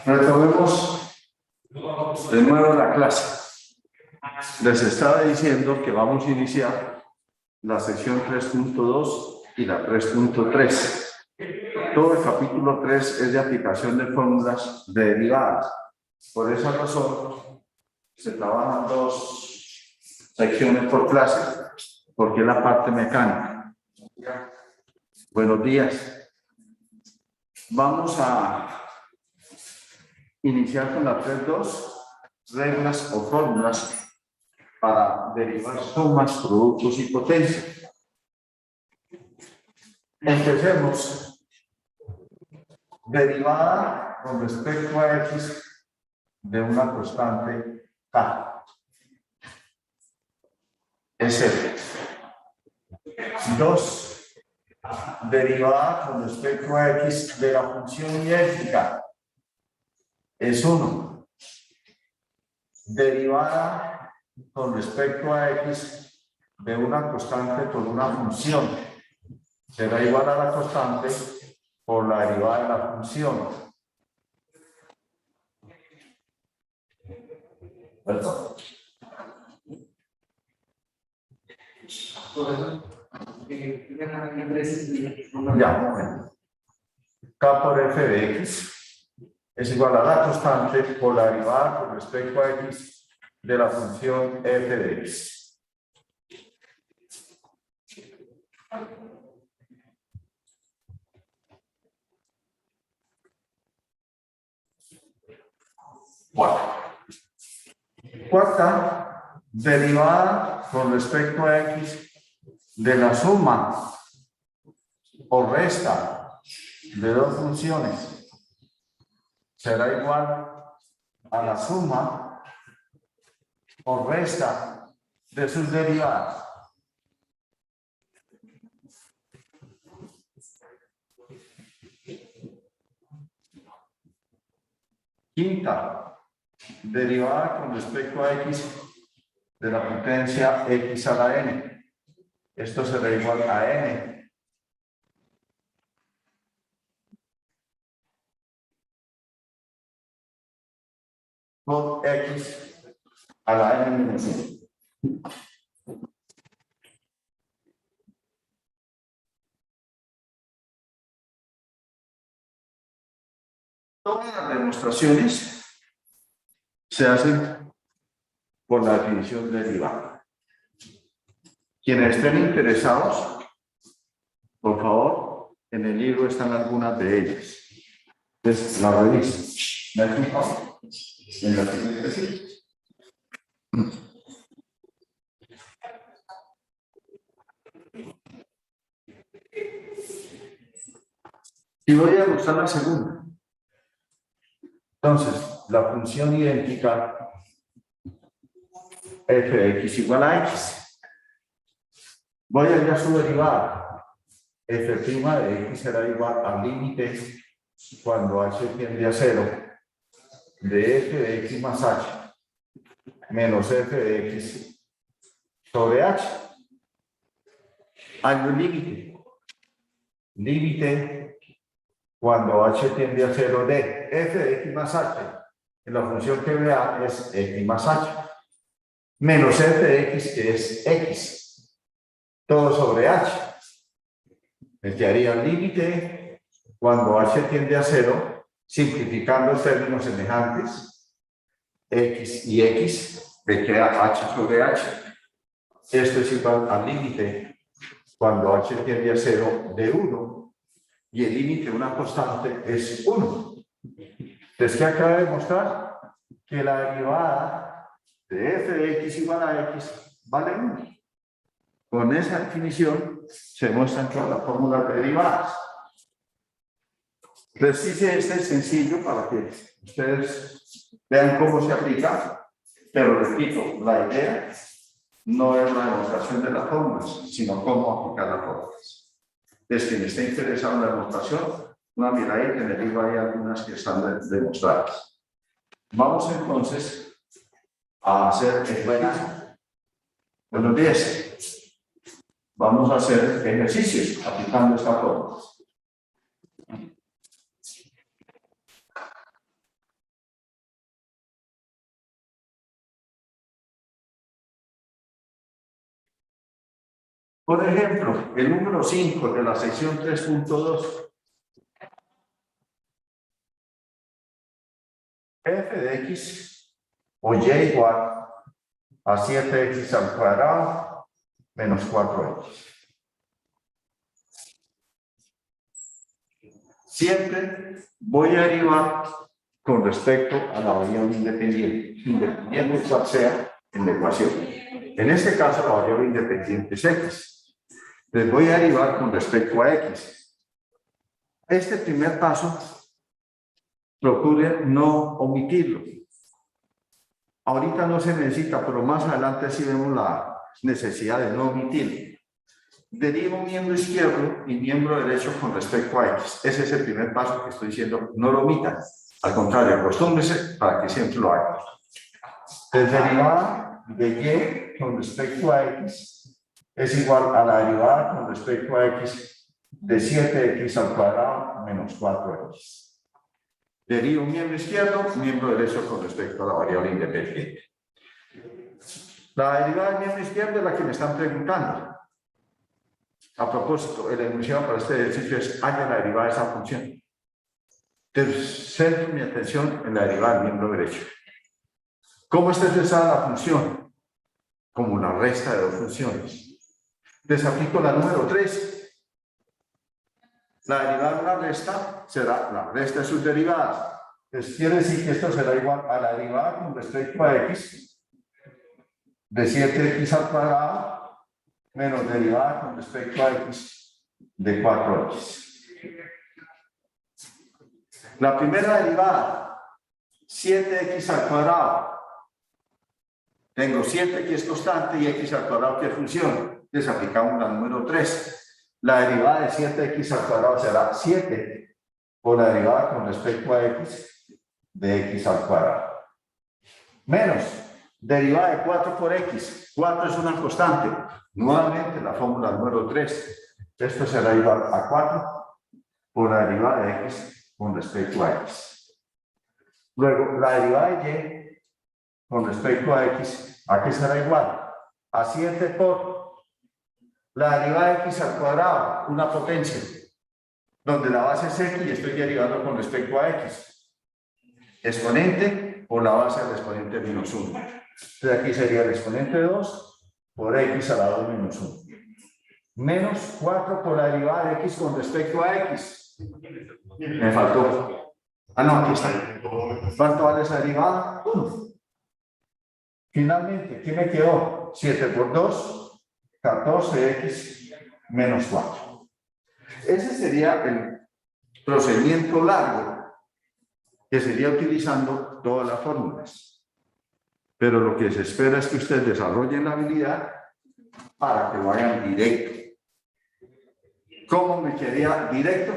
Retomemos de nuevo la clase. Les estaba diciendo que vamos a iniciar la sección 3.2 y la 3.3. Todo el capítulo 3 es de aplicación de fórmulas derivadas. Por esa razón, se trabajan dos secciones por clase, porque es la parte mecánica. Buenos días. Vamos a iniciar con la 3.2, reglas o fórmulas para derivar sumas, productos y potencia. Empecemos. Derivada con respecto a x de una constante k. Es f. 2. Derivada con respecto a x de la función idéntica. Es 1. Derivada con respecto a x de una constante por una función. Será igual a la constante por la derivada de la función. ¿Perdón? Ya, bueno. K por f de x es igual a la constante por la derivada con respecto a x de la función f de x. Bueno. Cuarta, derivada con respecto a x de la suma o resta de dos funciones será igual a la suma o resta de sus derivadas. Quinta, derivada con respecto a x de la potencia x a la n. Esto será igual a n por x a la n menos 1. Todas las demostraciones se hacen por la definición derivada. Quienes estén interesados, por favor, en el libro están algunas de ellas. Entonces, la revisan. ¿Me has fijado? En la siguiente sí. Y voy a mostrar la segunda. Entonces, la función idéntica f de x igual a x. Voy a ir a su derivada. F' de x será igual al límite cuando h tiende a 0 de f de x más h menos f de x sobre h. Hay un límite. Límite cuando h tiende a 0 de f de x más h, en la función que vea es x más h, menos f de x, que es x, todo sobre h. Me quedaría el límite cuando h tiende a 0, simplificando términos semejantes, x y x, me queda h sobre h. Esto es igual al límite cuando h tiende a 0 de 1, y el límite de una constante es 1. Entonces, ¿qué acaba de demostrar? Que la derivada de f de x igual a x vale 1. Con esa definición se muestran todas las fórmulas derivadas. Les hice este sencillo para que ustedes vean cómo se aplica, pero repito, la idea no es la demostración de las fórmulas, sino cómo aplicar las fórmulas. Entonces, quien esté interesado en la demostración, una miradita, en el libro hay algunas que están demostradas. Vamos entonces a hacer ejercicios. Buenos días. Vamos a hacer ejercicios aplicando esta fórmula. Por ejemplo, el número 5 de la sección 3.2. F de x o y igual a 7x al cuadrado menos 4x. Siempre voy a derivar con respecto a la variable independiente, independiente cual sea en la ecuación. En este caso, la variable independiente es x. Les voy a derivar con respecto a x. Este primer paso, procure no omitirlo. Ahorita no se necesita, pero más adelante sí vemos la necesidad de no omitirlo. Derivo miembro izquierdo y miembro derecho con respecto a x. Ese es el primer paso que estoy diciendo, no lo omitan. Al contrario, acostúmbrese para que siempre lo hagan. El derivada de y con respecto a x es igual a la derivada con respecto a x de 7x al cuadrado menos 4x. Derivo miembro izquierdo, miembro derecho con respecto a la variable independiente. La derivada del miembro izquierdo es la que me están preguntando. A propósito, el enunciado para este ejercicio es haya la derivada de esa función. Entonces, centro mi atención en la derivada del miembro derecho. ¿Cómo está expresada la función? Como la resta de dos funciones. Entonces, aplico la número 3. La derivada de una resta será la resta de sus derivadas. Entonces, quiere decir que esto será igual a la derivada con respecto a x de 7x al cuadrado menos derivada con respecto a x de 4x. La primera derivada, 7x al cuadrado. Tengo 7 que es constante y x al cuadrado que es función. Entonces aplicamos la número 3. La derivada de 7x al cuadrado será 7 por la derivada con respecto a x de x al cuadrado. Menos derivada de 4 por x. 4 es una constante. Nuevamente la fórmula número 3. Esto será igual a 4 por la derivada de x con respecto a x. Luego, la derivada de y con respecto a x, ¿a qué será igual? A 7 por la derivada de x al cuadrado, una potencia, donde la base es x y estoy derivando con respecto a x. Exponente por la base del exponente menos 1. Entonces aquí sería el exponente de 2 por x a la 2 menos 1. Menos 4 por la derivada de x con respecto a x. Me faltó. Ah, no, aquí está. ¿Cuánto vale esa derivada? 1. Finalmente, ¿qué me quedó? 7 por 2, 14x menos 4. Ese sería el procedimiento largo que sería utilizando todas las fórmulas. Pero lo que se espera es que ustedes desarrollen la habilidad para que lo hagan directo. ¿Cómo me quedaría directo?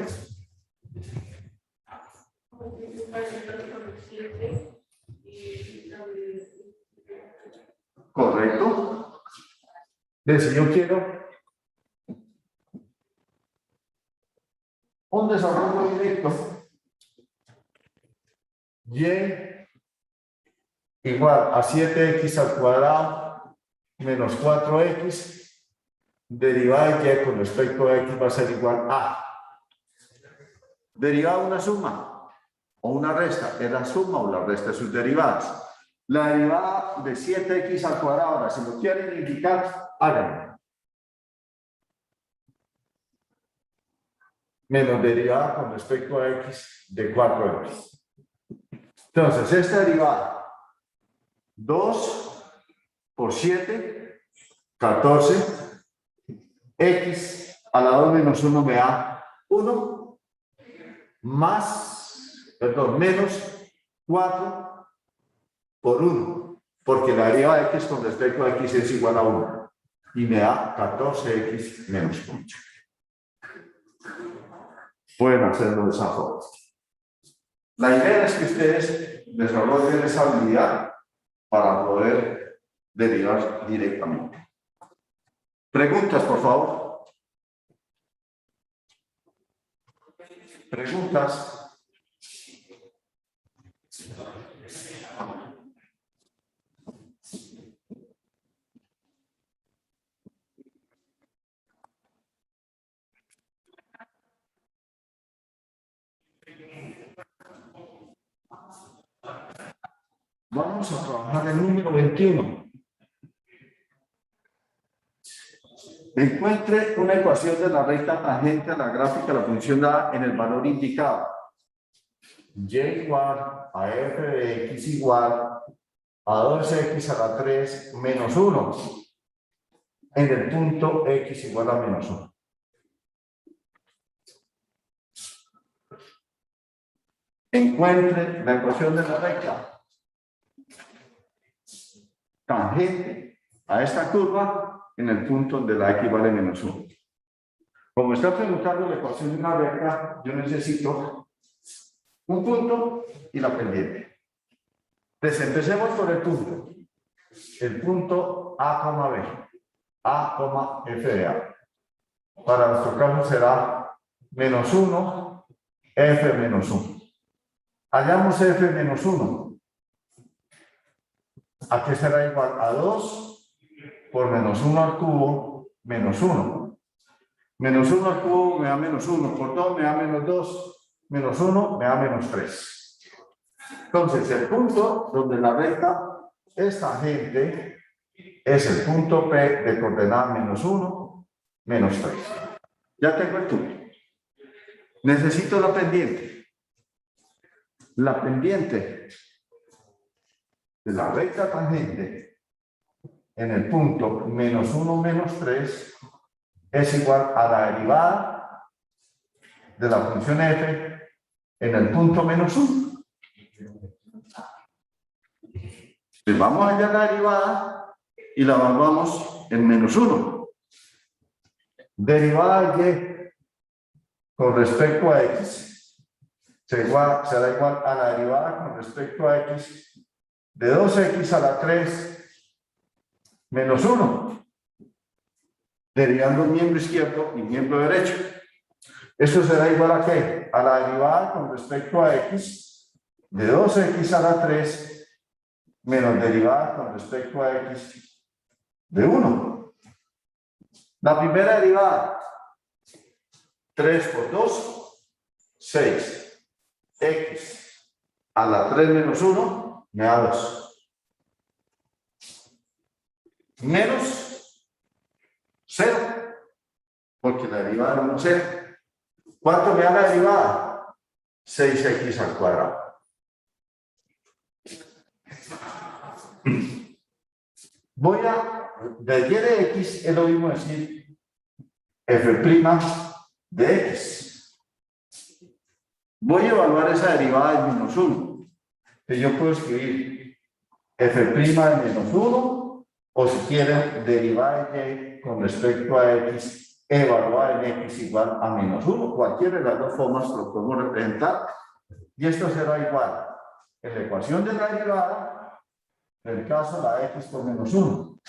Correcto. Si yo quiero un desarrollo directo, y igual a 7x al cuadrado menos 4x, derivada de y con respecto a x va a ser igual a derivada de una suma o una resta, es la suma o la resta de sus derivadas. La derivada de 7x al cuadrado, ahora si lo quieren indicar, háganlo. Menos derivada con respecto a x de 4x. Entonces, esta derivada, 2 por 7, 14, x a la 2 menos 1 me da 1, menos 4 por 1, porque la derivada de x con respecto a x es igual a 1, y me da 14x menos 8. Pueden hacerlo de esa forma. La idea es que ustedes desarrollen esa habilidad para poder derivar directamente. Preguntas, por favor. Preguntas. Vamos a trabajar el número 21. Encuentre una ecuación de la recta tangente a la gráfica de la función A en el valor indicado. Y igual a f de x igual a 2x a la 3 menos 1 en el punto x igual a menos 1. Encuentre la ecuación de la recta tangente a esta curva en el punto donde la x vale menos 1. Como está preguntando la ecuación de una recta, yo necesito un punto y la pendiente. Entonces empecemos por el punto. El punto A, B. A, F de A. Para nuestro caso será menos 1, F menos 1. Hallamos F menos 1. ¿A qué será igual? A 2 por menos 1 al cubo menos 1. Menos 1 al cubo me da menos 1. Por 2 me da menos 2. Menos 1 me da menos 3. Entonces, el punto donde la recta es tangente es el punto P de coordenada menos 1, menos 3. Ya tengo el punto. Necesito la pendiente. La pendiente de la recta tangente en el punto menos 1, menos 3 es igual a la derivada de la función f en el punto menos 1. Pues vamos a hallar la derivada y la evaluamos en menos 1. Derivada de y con respecto a x será igual a la derivada con respecto a x de 2x a la 3 menos 1. Derivando miembro izquierdo y miembro derecho. Esto será igual a ¿qué? A la derivada con respecto a x de 2x a la 3 menos derivada con respecto a x de 1. La primera derivada, 3 por 2, 6. X a la 3 menos 1 me da 2. Menos 0, porque la derivada no es 0. ¿Cuánto me da la derivada? 6x al cuadrado. Voy a, de y de x es lo mismo decir f' de x. Voy a evaluar esa derivada de menos 1. Que yo puedo escribir f' de menos 1, o si quieren, derivada de y con respecto a x, evaluada en x igual a menos 1. Cualquiera de las dos formas lo podemos representar. Y esto será igual en la ecuación de la derivada, en el caso de la x por menos 1.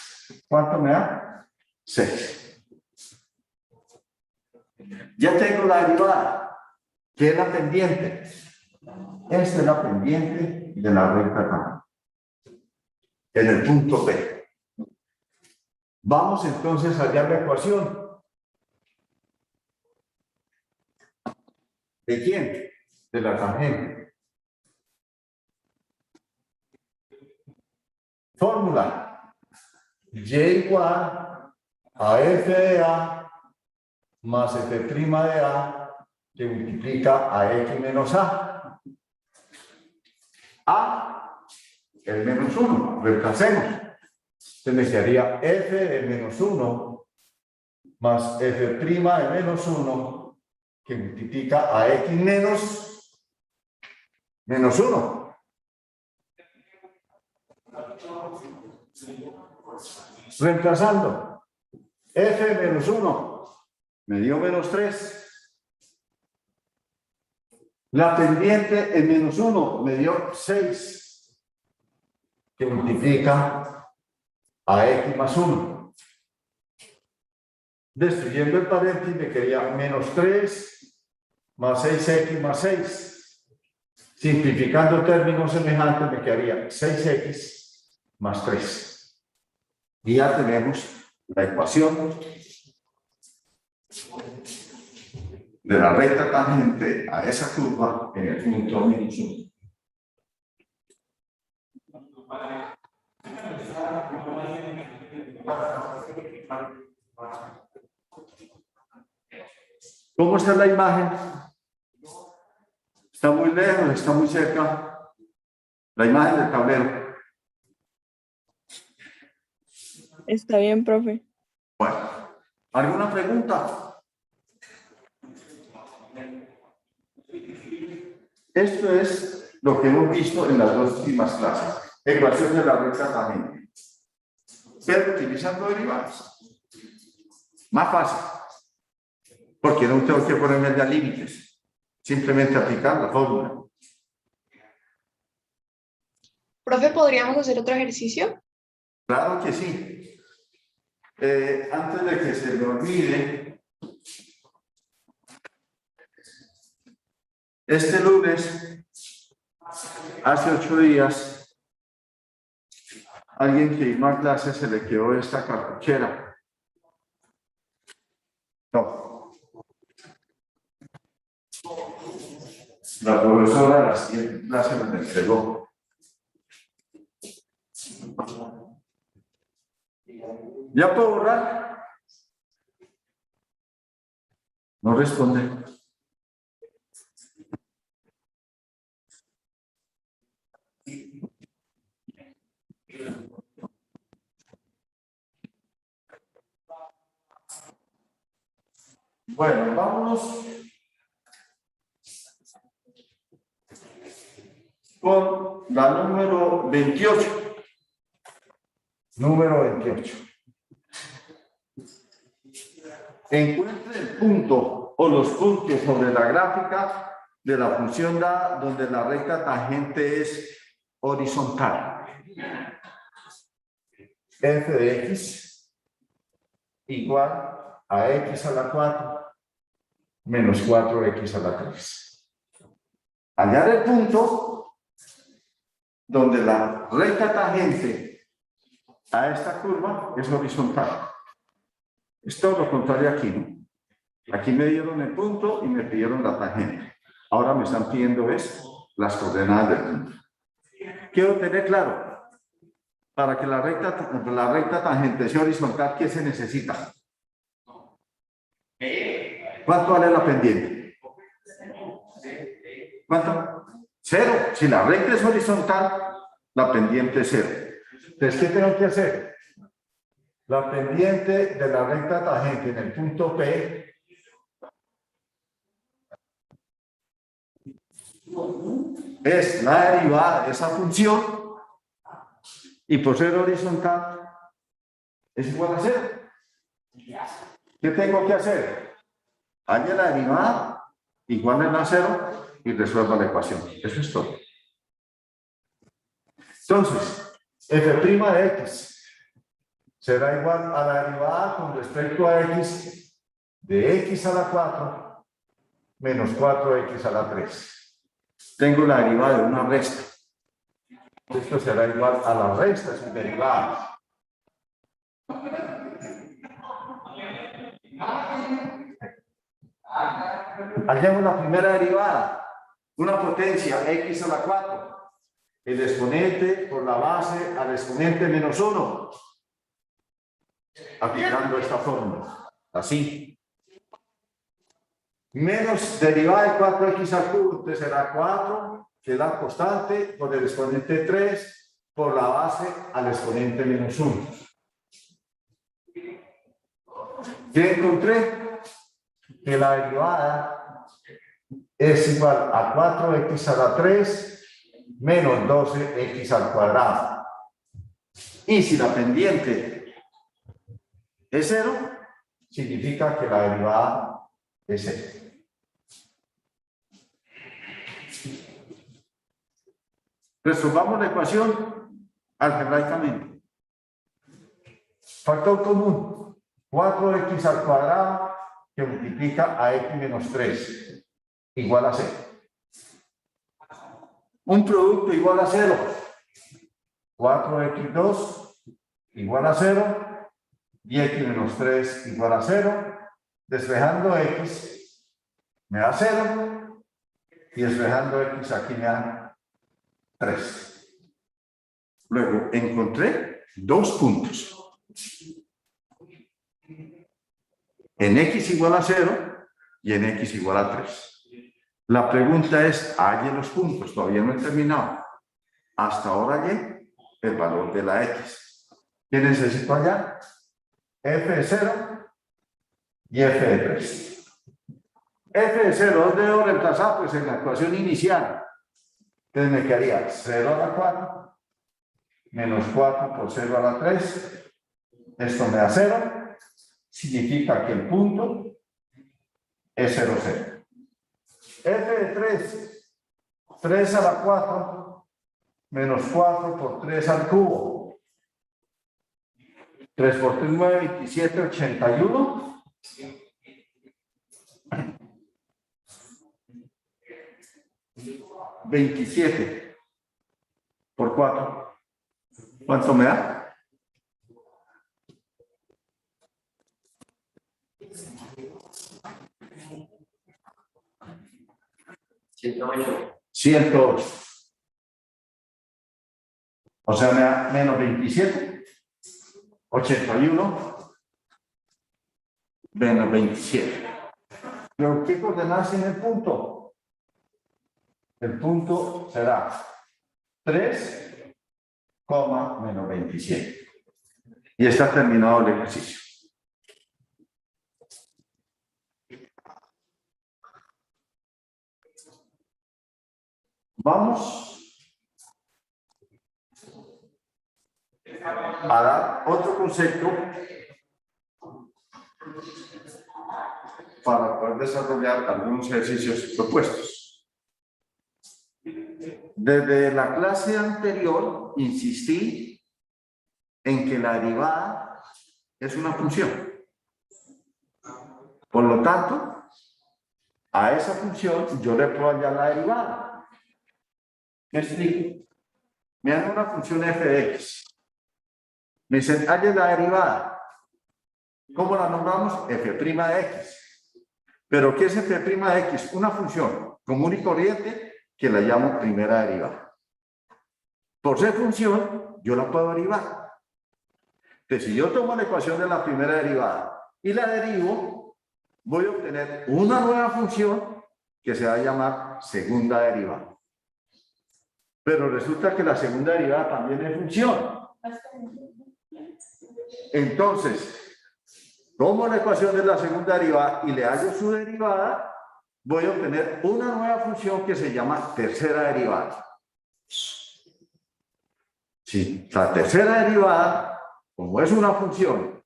¿Cuánto me da? 6. Ya tengo la derivada, que es la pendiente. Esta es la pendiente de la recta tangente en el punto P. Vamos entonces a hallar la ecuación. ¿De quién? De la tangente. Fórmula. Y igual a f de A más f' de A que multiplica a x menos A. A, el menos 1, reemplacemos. Se me quedaría f de menos 1 más f' de menos 1 que multiplica a x menos 1. Reemplazando, f de menos 1 me dio menos 3. La pendiente en menos 1 me dio 6, que multiplica a x más 1. Destruyendo el paréntesis me quedaría menos 3 más 6x más 6. Simplificando términos semejantes me quedaría 6x más 3. Y ya tenemos la ecuación de la recta tangente a esa curva en el punto menos 1. ¿Cómo está la imagen? ¿Está muy lejos? ¿Está muy cerca? La imagen del tablero. Está bien, profe. Bueno, ¿alguna pregunta? Esto es lo que hemos visto en las dos últimas clases. Ecuación de la recta tangente. Pero utilizando derivadas. Más fácil. Porque no tengo que ponerme ya límites. Simplemente aplicar la fórmula. Profe, ¿podríamos hacer otro ejercicio? Claro que sí. Antes de que se me olvide, este lunes, hace 8 días, alguien que vino a clase se le quedó esta cartuchera. No. La profesora de la siguiente clase me la entregó. ¿Ya puedo borrar? No responde. Bueno, vámonos con la número 28. Número 28. Encuentre el punto o los puntos sobre la gráfica de la función da donde la recta tangente es horizontal. F de x igual a x a la 4 menos 4x a la 3. Hallar el punto donde la recta tangente a esta curva es horizontal. Es todo lo contrario aquí, ¿no? Aquí me dieron el punto y me pidieron la tangente. Ahora me están pidiendo las coordenadas del punto. Quiero tener claro, para que la recta tangente sea horizontal, ¿qué se necesita? ¿Cuánto vale la pendiente? ¿Cuánto? 0. Si la recta es horizontal, la pendiente es 0. Entonces, ¿qué tengo que hacer? La pendiente de la recta tangente en el punto P es la derivada de esa función y por ser horizontal es igual a 0. ¿Qué tengo que hacer? Halle la derivada igual a 0 y resuelva la ecuación. Eso es todo. Entonces, f' de x será igual a la derivada con respecto a x de x a la 4 menos 4x a la 3. Tengo la derivada de una resta. Esto será igual a la resta de sus derivadas. Hallemos la primera derivada. Una potencia x a la 4. El exponente por la base al exponente menos 1. Aplicando esta fórmula. Así. Menos derivada de 4x al cubo. Entonces será 4, que es la constante, por el exponente 3, por la base al exponente menos 1. ¿Qué encontré? Que la derivada es igual a 4x a la 3 menos 12x al cuadrado. Y si la pendiente es 0, significa que la derivada es 0. Resolvamos la ecuación algebraicamente. Factor común, 4x al cuadrado que multiplica a x menos 3 igual a 0. Un producto igual a 0. 4x2 igual a 0 y x menos 3 igual a 0. Despejando x me da 0 y despejando x aquí me da 3. Luego encontré dos puntos. En x igual a 0 y en x igual a 3. La pregunta es, hallen los puntos, todavía no he terminado. Hasta ahora hallé el valor de la x. ¿Qué necesito allá? F de 0 y F de 3. F de 0, ¿dónde debo reemplazar? Pues en la ecuación inicial. Entonces me quedaría 0 a la 4 menos 4 por 0 a la 3. Esto me da 0. Significa que el punto es 0, 0. F de 3. 3 a la 4 menos 4 por 3 al cubo. 3 por 3, 9, 27, 81. 27 por 4. ¿Cuánto me da? $108. O sea, me da menos 27. 81 menos 27. ¿Pero qué coordenadas tiene el punto? El punto será 3, menos 27. Y está terminado el ejercicio. Vamos a dar otro concepto para poder desarrollar algunos ejercicios propuestos. Desde la clase anterior insistí en que la derivada es una función. Por lo tanto, a esa función yo le puedo hallar la derivada. ¿Me explico? Me dan una función f de x. Me dicen, halle la derivada. ¿Cómo la nombramos? F' de x. ¿Pero qué es f' de x? Una función común y corriente que la llamo primera derivada. Por ser función, yo la puedo derivar. Entonces, si yo tomo la ecuación de la primera derivada y la derivo, voy a obtener una nueva función que se va a llamar segunda derivada. Pero resulta que la segunda derivada también es función. Entonces, tomo la ecuación de la segunda derivada y le hallo su derivada, voy a obtener una nueva función que se llama tercera derivada. Si la tercera derivada, como es una función,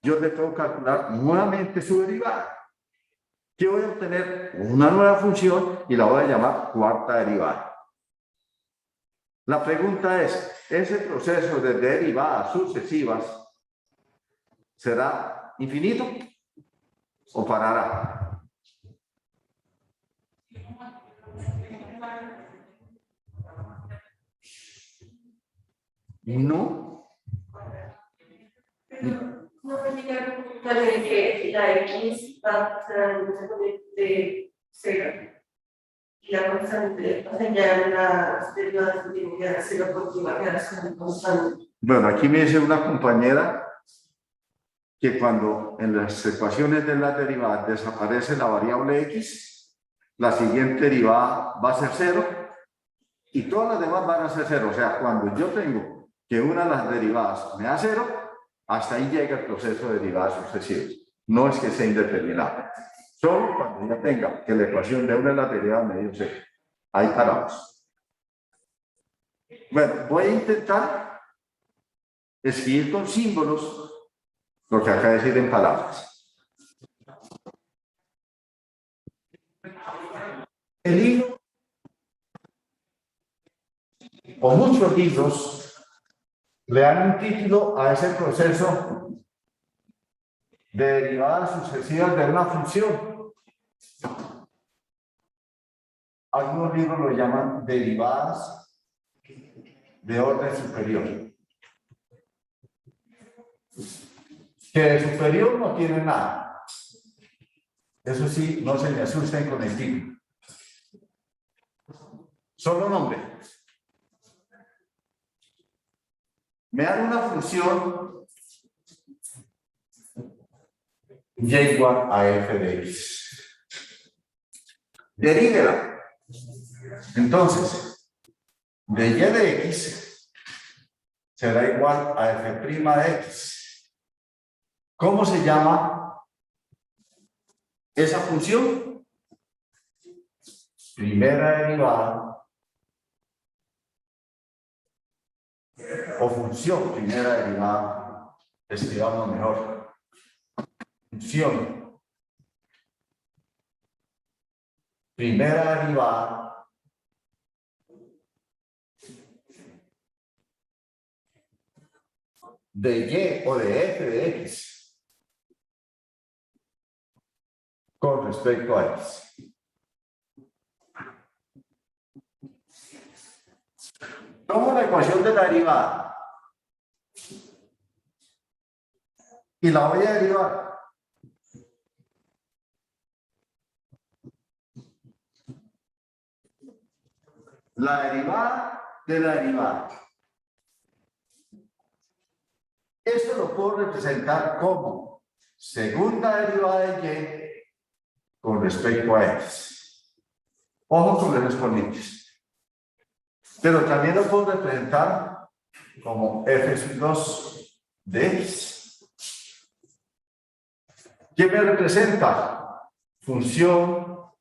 yo le tengo que calcular nuevamente su derivada. ¿Qué voy a obtener? Una nueva función y la voy a llamar cuarta derivada. La pregunta es, ¿ese proceso de derivadas sucesivas será infinito o parará? No. No va a llegar a un punto en el que la X va a ser de 0 y la constante, o sea, ya las derivadas tienen que dar 0 porque va a quedar siendo constante. Bueno, aquí me dice una compañera que cuando en las ecuaciones de las derivadas desaparece la variable x, la siguiente derivada va a ser 0 y todas las demás van a ser 0. O sea, cuando yo tengo que una de las derivadas me da 0, hasta ahí llega el proceso de derivadas sucesivas. No es que sea indeterminado. Solo cuando ya tenga que la ecuación de una de las derivadas me dio 0. Ahí paramos. Bueno, voy a intentar escribir con símbolos lo que acaba de decir en palabras. El libro, o muchos libros, le dan un título a ese proceso de derivadas sucesivas de una función. Algunos libros lo llaman derivadas de orden superior. Que de superior no tiene nada. Eso sí, no se me asusten con el título. Solo nombre. Me dan una función y igual a f de x. Derívela. Entonces, de y de x será igual a f' de x. ¿Cómo se llama esa función? Primera derivada o función primera derivada. Escribamos mejor. Función primera derivada de y o de f de x con respecto a x. Tomo la ecuación de la derivada y la voy a derivar. La derivada de la derivada. Esto lo puedo representar como segunda derivada de y con respecto a x. Ojo con los exponentes. Pero también lo puedo representar como f2 de x. ¿Qué me representa? Función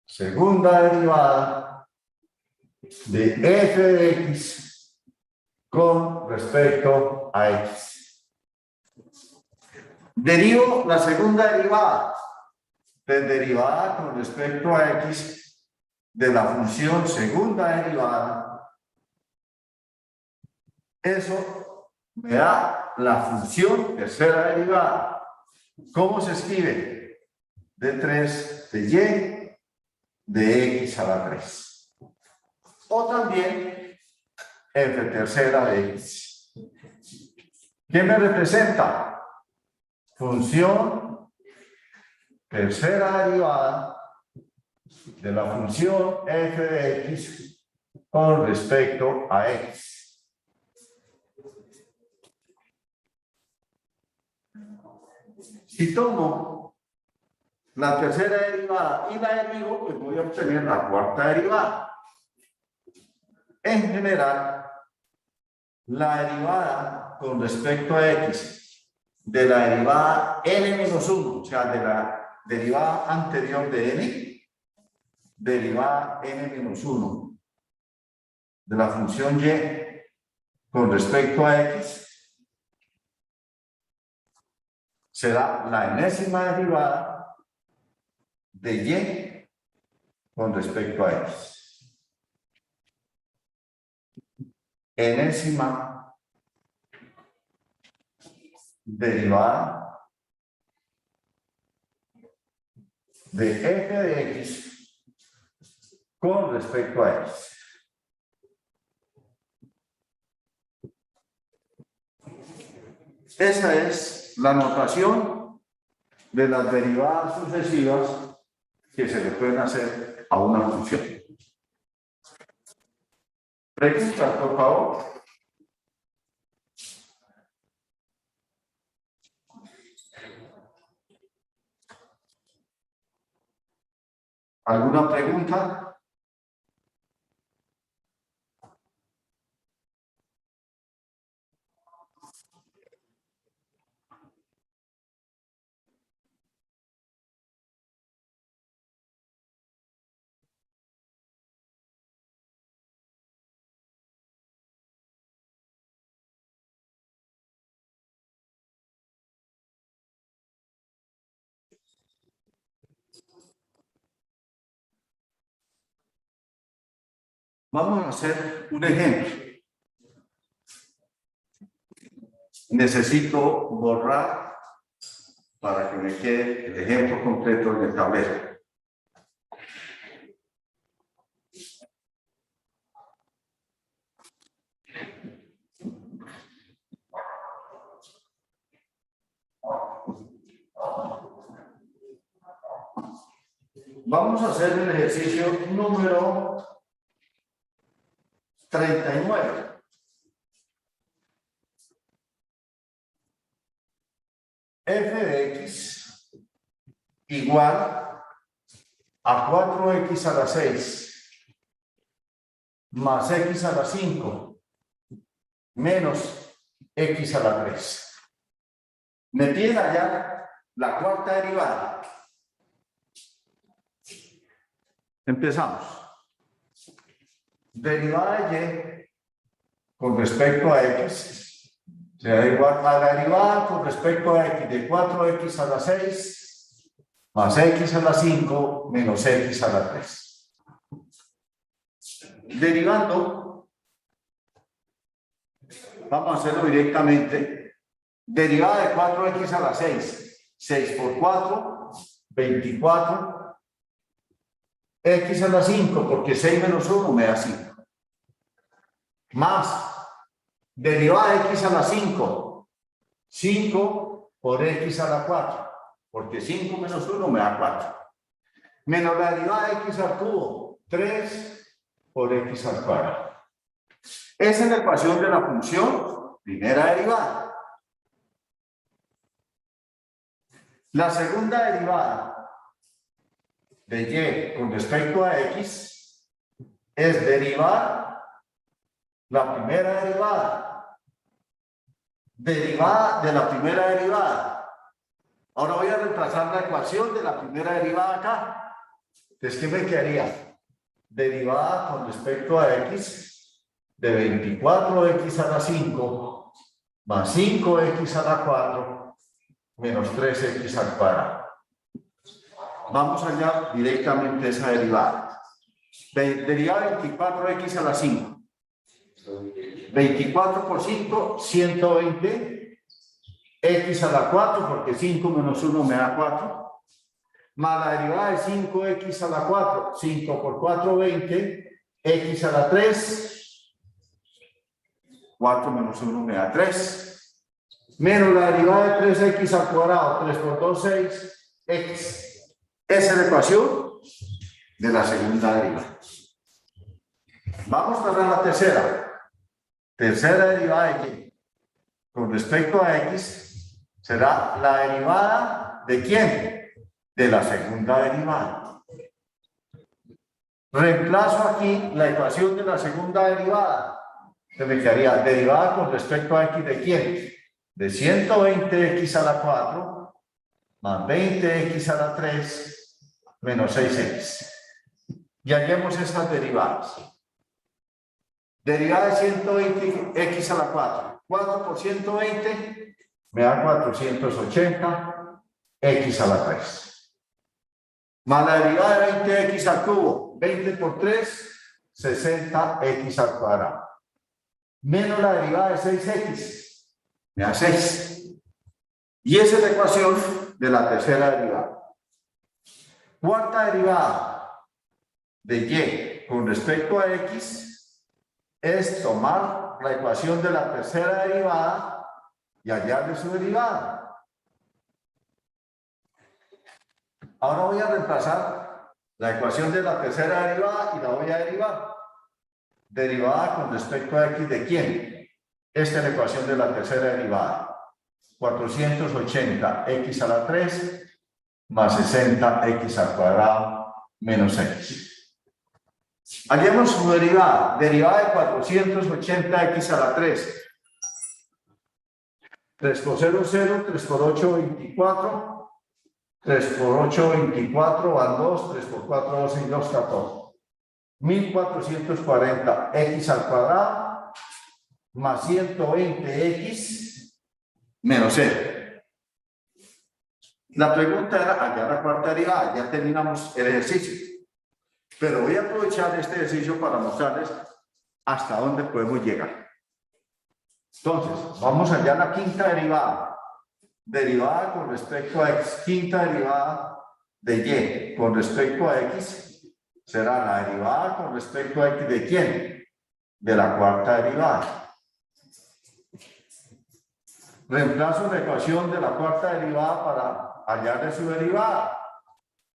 segunda derivada de f de x con respecto a x. Derivo la segunda derivada de derivada con respecto a x de la función segunda derivada. Eso me da la función tercera derivada. ¿Cómo se escribe? De 3 de y de x a la 3. O también f tercera de x. ¿Qué me representa? Función tercera derivada de la función f de x con respecto a x. Si tomo la tercera derivada y la derivo, pues voy a obtener la cuarta derivada. En general, la derivada con respecto a x de la derivada n-1, o sea, de la derivada anterior de n, derivada n-1 de la función y con respecto a x será la enésima derivada de y con respecto a x. Enésima derivada de f de x con respecto a x. Esa es la notación de las derivadas sucesivas que se le pueden hacer a una función. Preguntas, por favor. ¿Alguna pregunta? Vamos a hacer un ejemplo. Necesito borrar para que me quede el ejemplo completo en el tablero. Vamos a hacer el ejercicio número 39. f de x igual a 4x a la 6 más x a la 5 menos x a la 3. Me piden allá la cuarta derivada. Empezamos. Derivada de y con respecto a x será igual a la derivada con respecto a x de 4x a la 6 más x a la 5 menos x a la 3. Derivando, vamos a hacerlo directamente. Derivada de 4x a la 6, 6 por 4, 24. X a la 5, porque 6 menos 1 me da 5. Más derivada de x a la 5, 5 por x a la 4, porque 5 menos 1 me da 4. Menos la derivada de x al cubo, 3 por x al cuadrado. Esa es la ecuación de la función primera derivada. La segunda derivada de y con respecto a x es derivar la primera derivada. Derivada de la primera derivada. Ahora voy a reemplazar la ecuación de la primera derivada acá. Entonces, ¿qué me quedaría? Derivada con respecto a x de 24x a la 5 más 5x a la 4 menos 3x al cuadrado. Vamos allá directamente a esa derivada. Derivada de 24x a la 5. 24 por 5, 120. X a la 4, porque 5 menos 1 me da 4. Más la derivada de 5x a la 4. 5 por 4, 20. X a la 3. 4 menos 1 me da 3. Menos la derivada de 3x al cuadrado. 3 por 2, 6. X. Esa es la ecuación de la segunda derivada. Vamos a ver la tercera. Tercera derivada de y con respecto a x será la derivada de ¿quién? De la segunda derivada. Reemplazo aquí la ecuación de la segunda derivada. Se me quedaría derivada con respecto a x de ¿quién? De 120x a la 4 más 20x a la 3 menos 6x. Y hallemos estas derivadas. Derivada de 120x a la 4. 4 por 120 me da 480 x a la 3. Más la derivada de 20x al cubo. 20 por 3, 60x al cuadrado. Menos la derivada de 6x. Me da 6. Y esa es la ecuación de la tercera derivada. Cuarta derivada de y con respecto a x es tomar la ecuación de la tercera derivada y hallarle su derivada. Ahora voy a reemplazar la ecuación de la tercera derivada y la voy a derivar. Derivada con respecto a x de ¿quién? Esta es la ecuación de la tercera derivada. 480x a la 3 más 60x al cuadrado menos x. Hallemos su derivada. Derivada de 480x a la 3. 3 por 0, 0. 3 por 8, 24. 3 por 8, 24 van 2. 3 por 4, 12 y 2, 14. 1440x al cuadrado más 120x menos 0. La pregunta era hallar la cuarta derivada. Ya terminamos el ejercicio. Pero voy a aprovechar este ejercicio para mostrarles hasta dónde podemos llegar. Entonces, vamos a hallar la quinta derivada. Derivada con respecto a x. Quinta derivada de y con respecto a x será la derivada con respecto a x de ¿quién? De la cuarta derivada. Reemplazo la ecuación de la cuarta derivada para hallar de su derivada.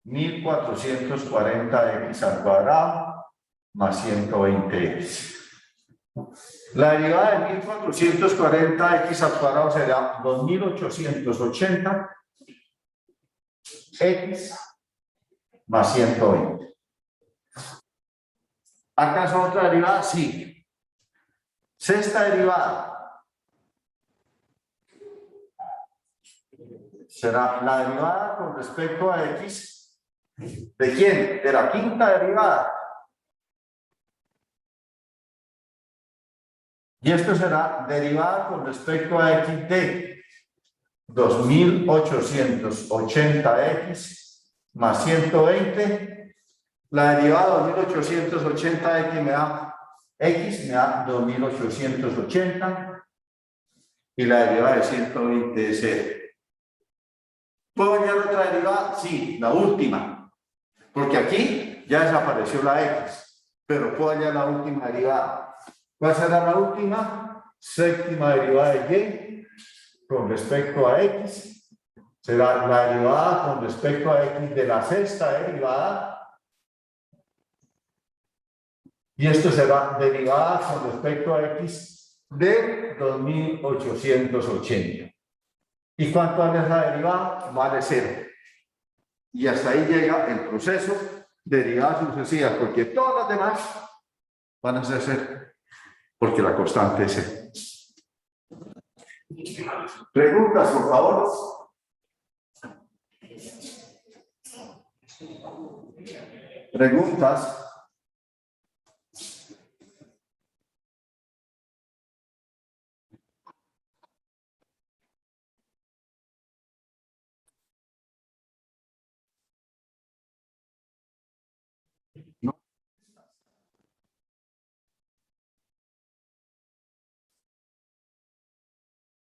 1440x al cuadrado más 120x. La derivada de 1440x al cuadrado será 2880 x más 120. ¿Acaso otra derivada? Sí. Sexta derivada será la derivada con respecto a x. ¿De quién? De la quinta derivada. Y esto será derivada con respecto a x de 2880x más 120. La derivada de 2880x me da 2880 y la derivada de 120 es 0. ¿Puedo hallar otra derivada? Sí, la última, porque aquí ya desapareció la x, pero puedo hallar la última derivada. ¿Cuál será la última? Séptima derivada de y con respecto a x. Será la derivada con respecto a x de la sexta derivada. Y esto será derivada con respecto a x de 2880. ¿Y cuánto vale esa derivada? Vale 0. Y hasta ahí llega el proceso de derivadas sucesivas, porque todas las demás van a ser 0. Porque la constante es 0. Preguntas, por favor. Preguntas. No.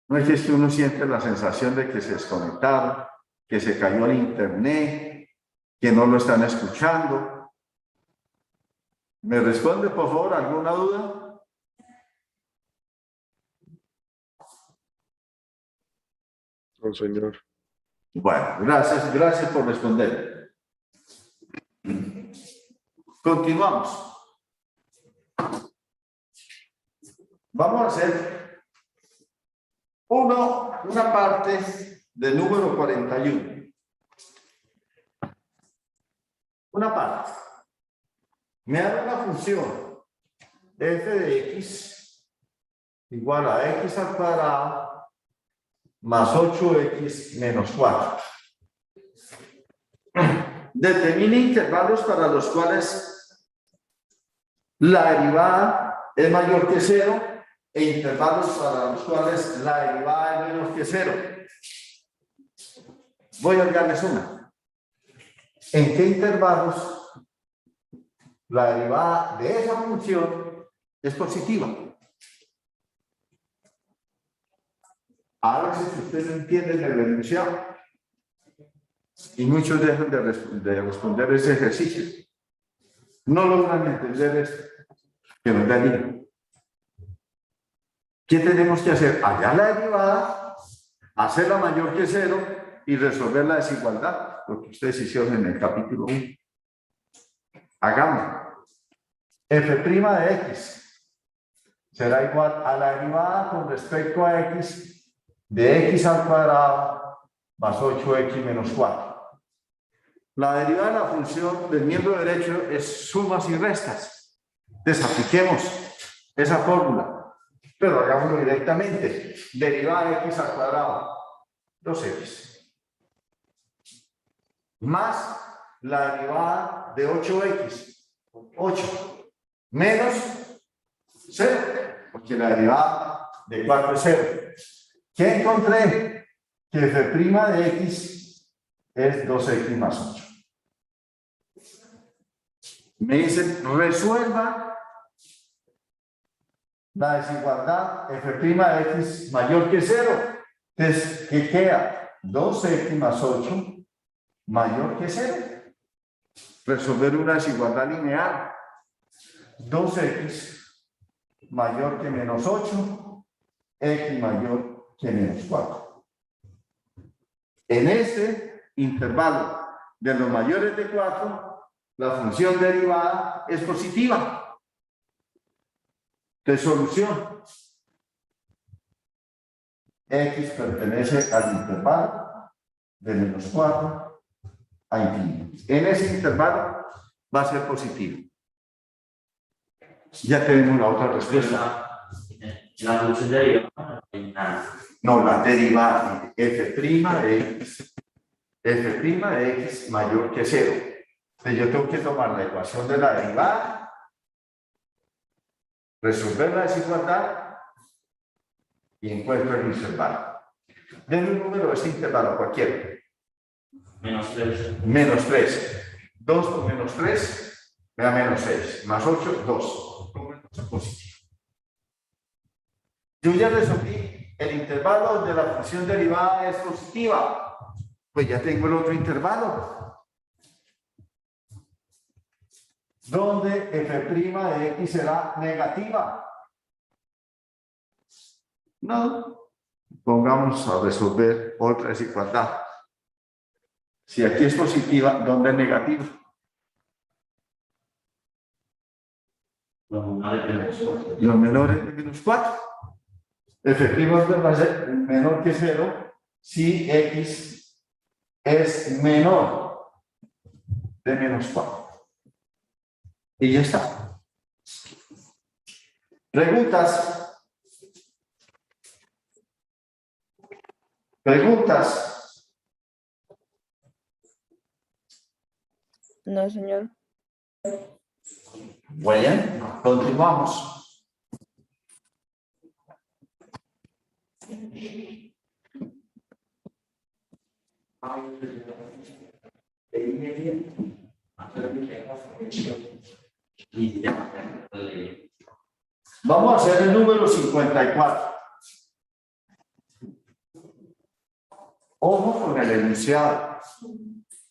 No es que uno siente la sensación de que se desconectaron, que se cayó el internet, que no lo están escuchando. ¿Me responde, por favor, alguna duda? No, señor. Bueno, gracias por responder. Continuamos. Vamos a hacer una parte del número 41. Una parte. Me da una función f de x igual a x al cuadrado más 8x menos 4. Determine intervalos para los cuales la derivada es mayor que 0 e intervalos para los cuales la derivada es menor que 0. Voy a darles una. ¿En qué intervalos la derivada de esa función es positiva? A veces usted no entiende el enunciado y muchos dejan de responder ese ejercicio. No logran entender esto que nos da el libro. ¿Qué tenemos que hacer? Hallar la derivada, hacerla mayor que 0 y resolver la desigualdad, lo que ustedes hicieron en el capítulo 1. Hagamos. F' de x será igual a la derivada con respecto a x de x al cuadrado más 8x menos 4. La derivada de la función del miembro derecho es sumas y restas. Desapliquemos esa fórmula, pero hagámoslo directamente. Derivada de x al cuadrado, 2x. Más la derivada de 8x, 8. Menos 0, porque la derivada de 4 es 0. ¿Qué encontré? Que f' de x es 2x más 8. Me dicen, resuelva la desigualdad f' de x mayor que 0. Entonces, ¿qué queda? 2x más 8 mayor que 0. Resolver una desigualdad lineal. 2x mayor que menos 8, x mayor que menos 4. En este intervalo de los mayores de 4, la función derivada es positiva. de solución. X pertenece al intervalo de menos 4 a infinito. En ese intervalo va a ser positivo. Ya tenemos la otra respuesta. La función derivada no hay nada. No, la derivada f' de x. F' de x mayor que 0. Entonces yo tengo que tomar la ecuación de la derivada, resolver la desigualdad y encuentro el intervalo. Denme un número de este intervalo, cualquiera. Menos 3. Menos 3. 2 por menos 3 me da menos 6. Más 8, 2. Positivo. Yo ya resolví el intervalo donde la función derivada es positiva. Pues ya tengo el otro intervalo, donde f' de x será negativa. No. Pongamos a resolver otra desigualdad. Si aquí es positiva, ¿dónde es negativa? Los menores de menos 4. Efectivamente va a ser menor que 0 si x es menor de menos 4. Y ya está. ¿Preguntas? ¿Preguntas? No, señor. Bueno, continuamos. Vamos a hacer el número 54. Ojo con el enunciado,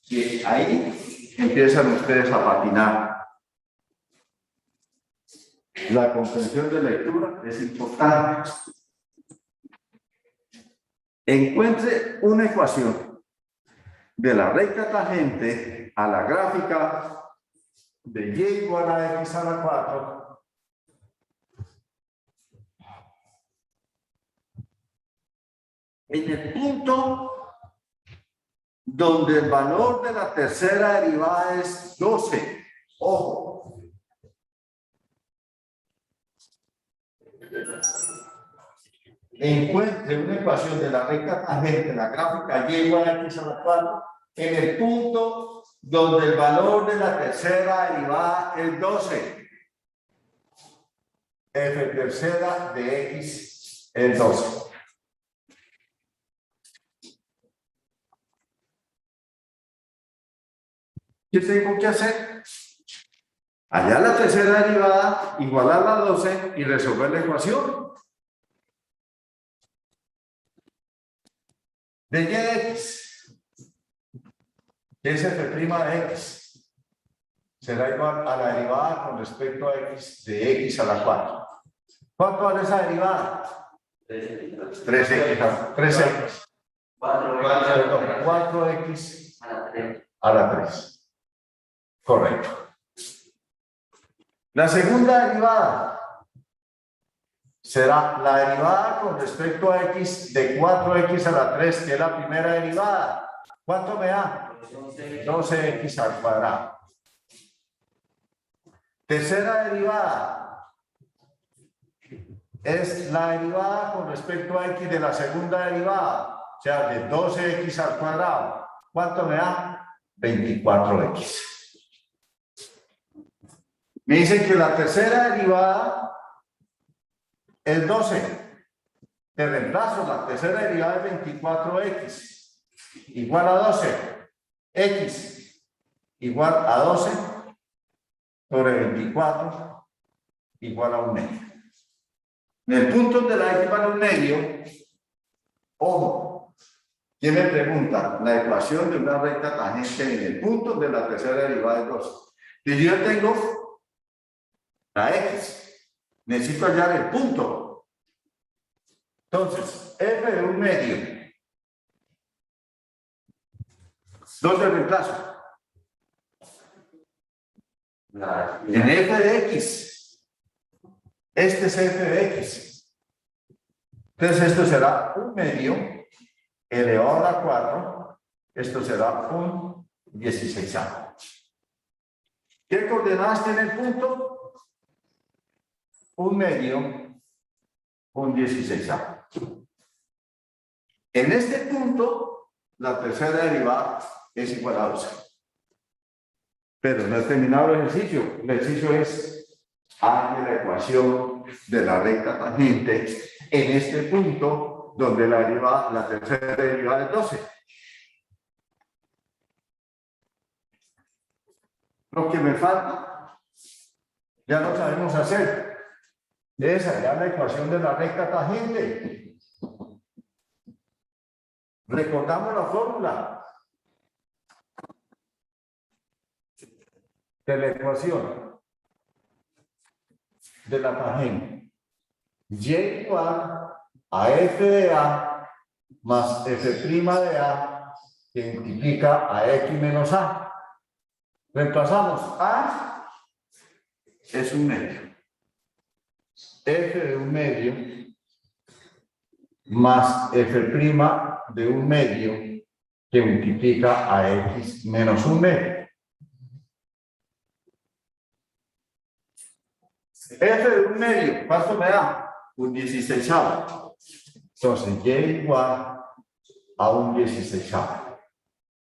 que ahí empiezan ustedes a patinar. La comprensión de lectura es importante. Encuentre una ecuación de la recta tangente a la gráfica de y igual a x a la 4 en el punto donde el valor de la tercera derivada es 12. Ojo. Encuentre una ecuación de la recta tangente de la gráfica y igual a x a la 4 en el punto donde el valor de la tercera derivada es 12. F tercera de x es 12. ¿Qué tengo que hacer? Allá la tercera derivada, igualar a 12 y resolver la ecuación. De y(x), que es f' de x, será igual a la derivada con respecto a x de x a la 4. ¿Cuánto vale esa derivada? 3x. 3x. 4x a la 3. Correcto. La segunda derivada será la derivada con respecto a x de 4x a la 3, que es la primera derivada. ¿Cuánto me da? 12x al cuadrado. Tercera derivada es la derivada con respecto a x de la segunda derivada, o sea, de 12x al cuadrado. ¿Cuánto me da? 24x. Me dicen que la tercera derivada es 12. Te reemplazo, la tercera derivada es 24x igual a 12. X igual a 12 sobre 24 igual a 1 medio. En el punto de la x vale 1 medio, ojo, ¿quién me pregunta? La ecuación de una recta tangente en el punto de la tercera derivada es 12. Y yo tengo la x, necesito hallar el punto. Entonces, f de 1 medio. ¿Dónde reemplazo? En f de x. Este es f de x. Entonces esto será 1/2 elevado a la 4. Esto será un 16avo. ¿Qué coordenadas tiene el punto? 1/2, un 16avo. En este punto, la tercera derivada es igual a 12. Pero no he terminado el ejercicio. El ejercicio es halle la ecuación de la recta tangente en este punto donde la tercera derivada es 12. Lo que me falta, ya lo sabemos hacer. Es hallar la ecuación de la recta tangente. Recordamos la fórmula de la ecuación de la tangente. Y igual a f de a más f' de a que identifica a x menos a. Reemplazamos a es 1/2. F de 1/2 más f' de 1/2 que multiplica a x menos 1/2. F de 1/2, ¿cuánto me da? Un 16avo. Entonces, y igual a un 16avo.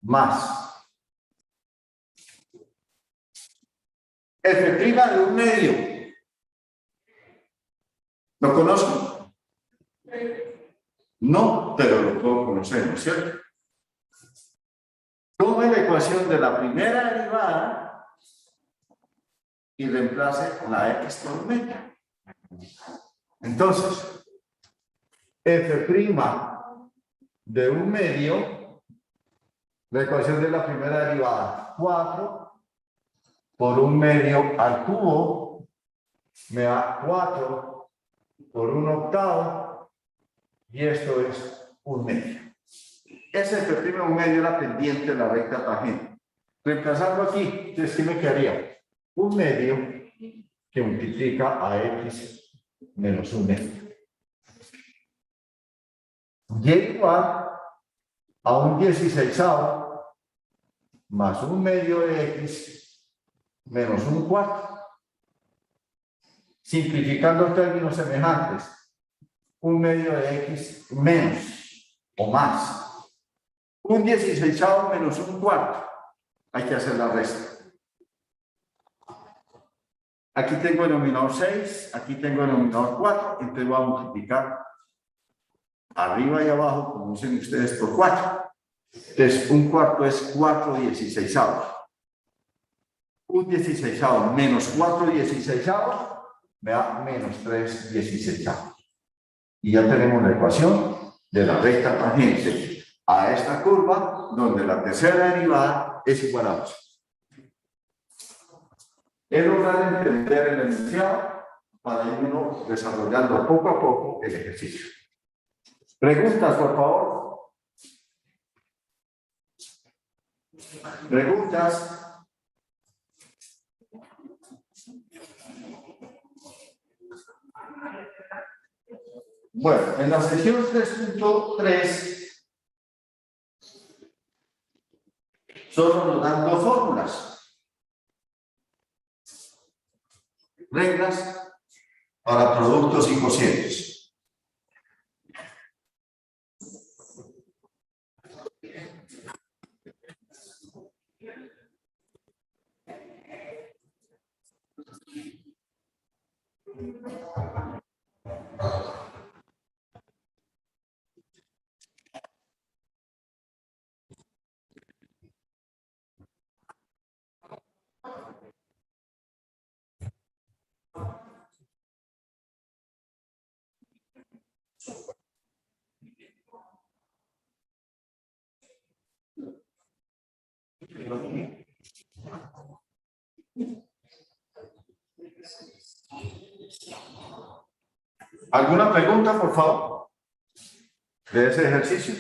Más f' de 1/2. ¿Lo conozco? No, pero lo puedo conocer, ¿no es cierto? Tome la ecuación de la primera derivada y reemplace la x por 1/2. Entonces, f' de 1/2, la ecuación de la primera derivada, 4 por 1/2 al cubo, me da 4 por 1/8, y esto es 1/2. Ese f' de 1/2 era pendiente de la recta tangente. Reemplazando aquí, entonces, ¿qué me quedaría? 1/2 que multiplica a x menos 1/2. Y igual a un 16avo más 1/2 de x menos 1/4. Simplificando términos semejantes, 1/2 de x menos o más un 16avo menos 1/4. Hay que hacer la resta. Aquí tengo denominador 6, aquí tengo denominador 4, entonces voy a multiplicar arriba y abajo, como dicen ustedes, por 4. Entonces, 1/4 es 4 16avos. Un 16avo menos 4 16avos me da menos 3 16avos. Y ya tenemos la ecuación de la recta tangente a esta curva, donde la tercera derivada es igual a 2. Es lograr entender el enunciado para ir uno desarrollando poco a poco el ejercicio. ¿Preguntas, por favor? ¿Preguntas? Bueno, en la sesión 3.3 solo nos dan dos fórmulas. Reglas para productos y cocientes. ¿Alguna pregunta, por favor, de ese ejercicio?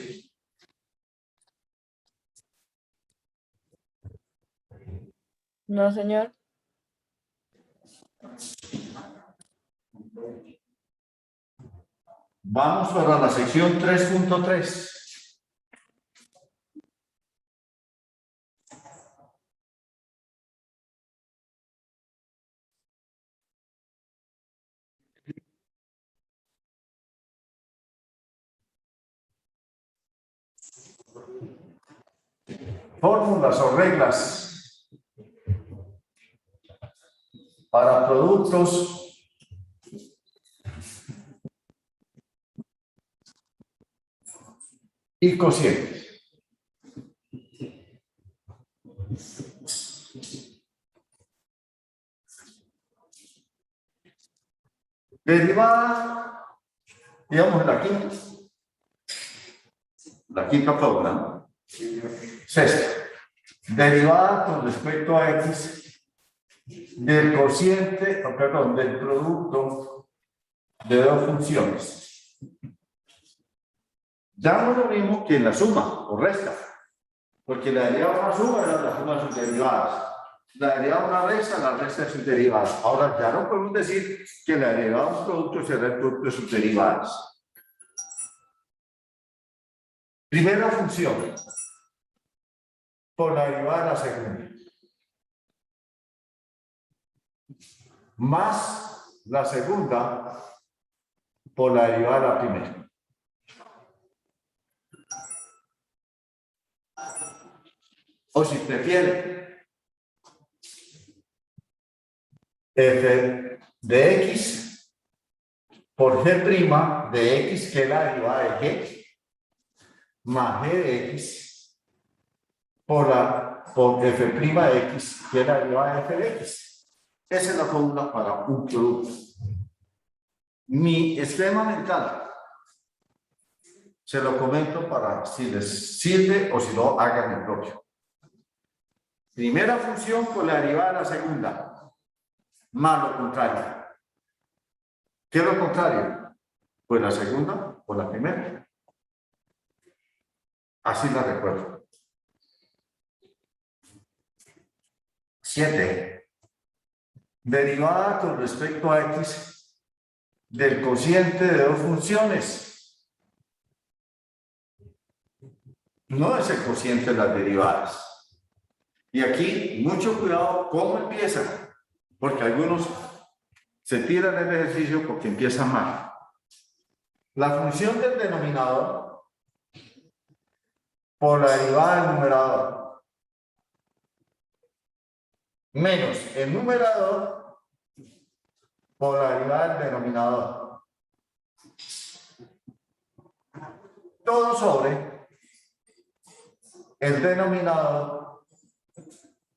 No, señor. Vamos para la sección 3.3. Fórmulas o reglas para productos y cocientes. Derivada, digamos, la quinta fórmula, ¿no? Sexta. Derivada con respecto a X del cociente, perdón, del producto de dos funciones. Ya no es lo mismo que en la suma o resta, porque la derivada de una suma era la suma de sus derivadas. La derivada de una resta, la resta de sus derivadas. Ahora ya no podemos decir que la derivada de un producto será el producto de sus derivadas. Primera función por la derivada de la segunda. Más la segunda por la derivada de la primera. O si prefiere, f de x por g' de x, que es la derivada de g, más g de x por f' de x, que es la derivada de f de x. Esa es la fórmula para un producto. Mi esquema mental se lo comento para si les sirve o si no, hagan el propio. Primera función por la derivada de la segunda, más lo contrario. ¿Qué es lo contrario? Pues la segunda o la primera. Así la recuerdo. 7. Derivada con respecto a x del cociente de dos funciones. No es el cociente de las derivadas. Y aquí, mucho cuidado cómo empiezan, porque algunos se tiran el ejercicio porque empiezan mal. La función del denominador por la derivada del numerador menos el numerador por la derivada del denominador. Todo sobre el denominador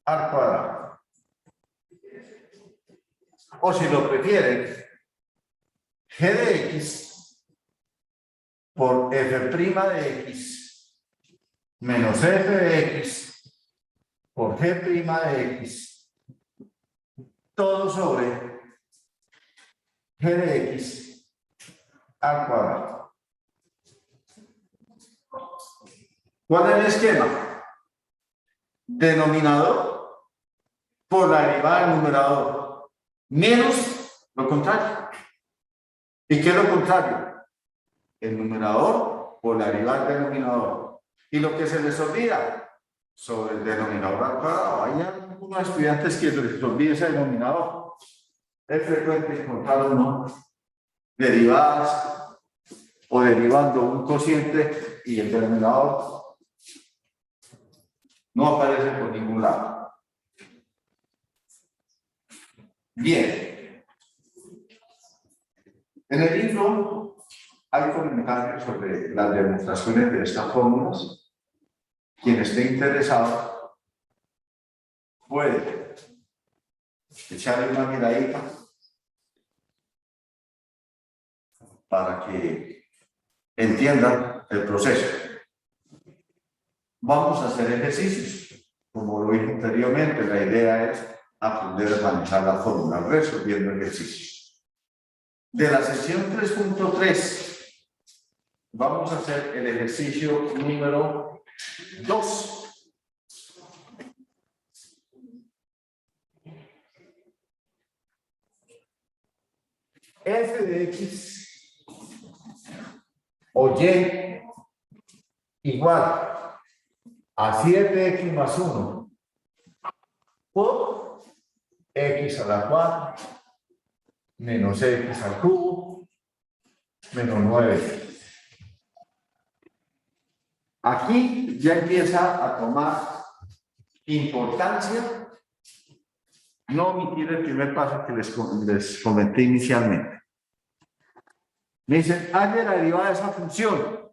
al cuadrado. O si lo prefieren, g de x por f' de x menos f de x por g' de x, todo sobre g de x al cuadrado. ¿Cuál es el esquema? Denominador por la derivada del numerador menos lo contrario. ¿Y qué es lo contrario? El numerador por la derivada del denominador. Y lo que se les olvida sobre el denominador al cuadrado. Hay algunos estudiantes que les olvida ese denominador. Es frecuente encontrar uno derivadas o derivando un cociente y el denominador no aparece por ningún lado. Bien. En el libro hay comentarios sobre las demostraciones de estas fórmulas. Quien esté interesado puede echarle una miradita para que entiendan el proceso. Vamos a hacer ejercicios. Como lo dije anteriormente, la idea es aprender a manejar la fórmula resolviendo ejercicios. De la sesión 3.3 vamos a hacer el ejercicio número 2. f de x o y igual a 7x más 1 por x a la 4 menos x al cubo menos 9. Aquí ya empieza a tomar importancia no omitir el primer paso que les comenté inicialmente. Me dicen, halle la derivada de esa función.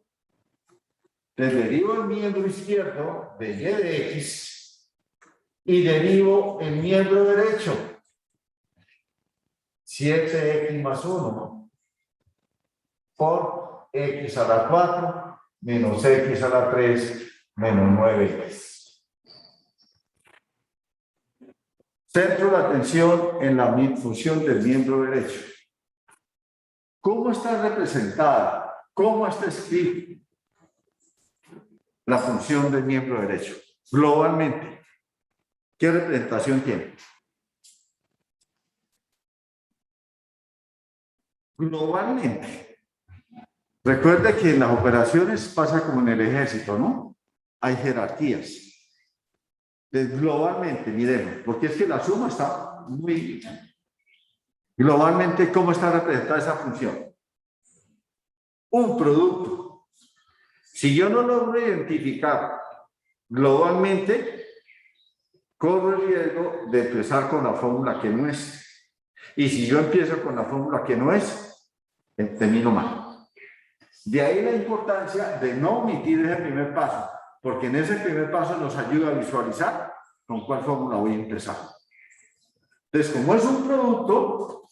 Les derivo el miembro izquierdo de y de x y derivo el miembro derecho. 7x más 1 por x a la 4 menos x a la 3 menos 9x. Centro la atención en la función del miembro derecho. ¿Cómo está representada? ¿Cómo está escrita la función del miembro derecho? Globalmente, ¿qué representación tiene? Globalmente. Recuerde que en las operaciones pasa como en el ejército, ¿no? Hay jerarquías. Entonces, globalmente, miremos, porque es que la suma está muy... Globalmente, ¿cómo está representada esa función? Un producto. Si yo no logro identificar globalmente, corro el riesgo de empezar con la fórmula que no es. Y si yo empiezo con la fórmula que no es, termino mal. De ahí la importancia de no omitir ese primer paso, porque en ese primer paso nos ayuda a visualizar con cuál fórmula voy a empezar. Entonces, como es un producto,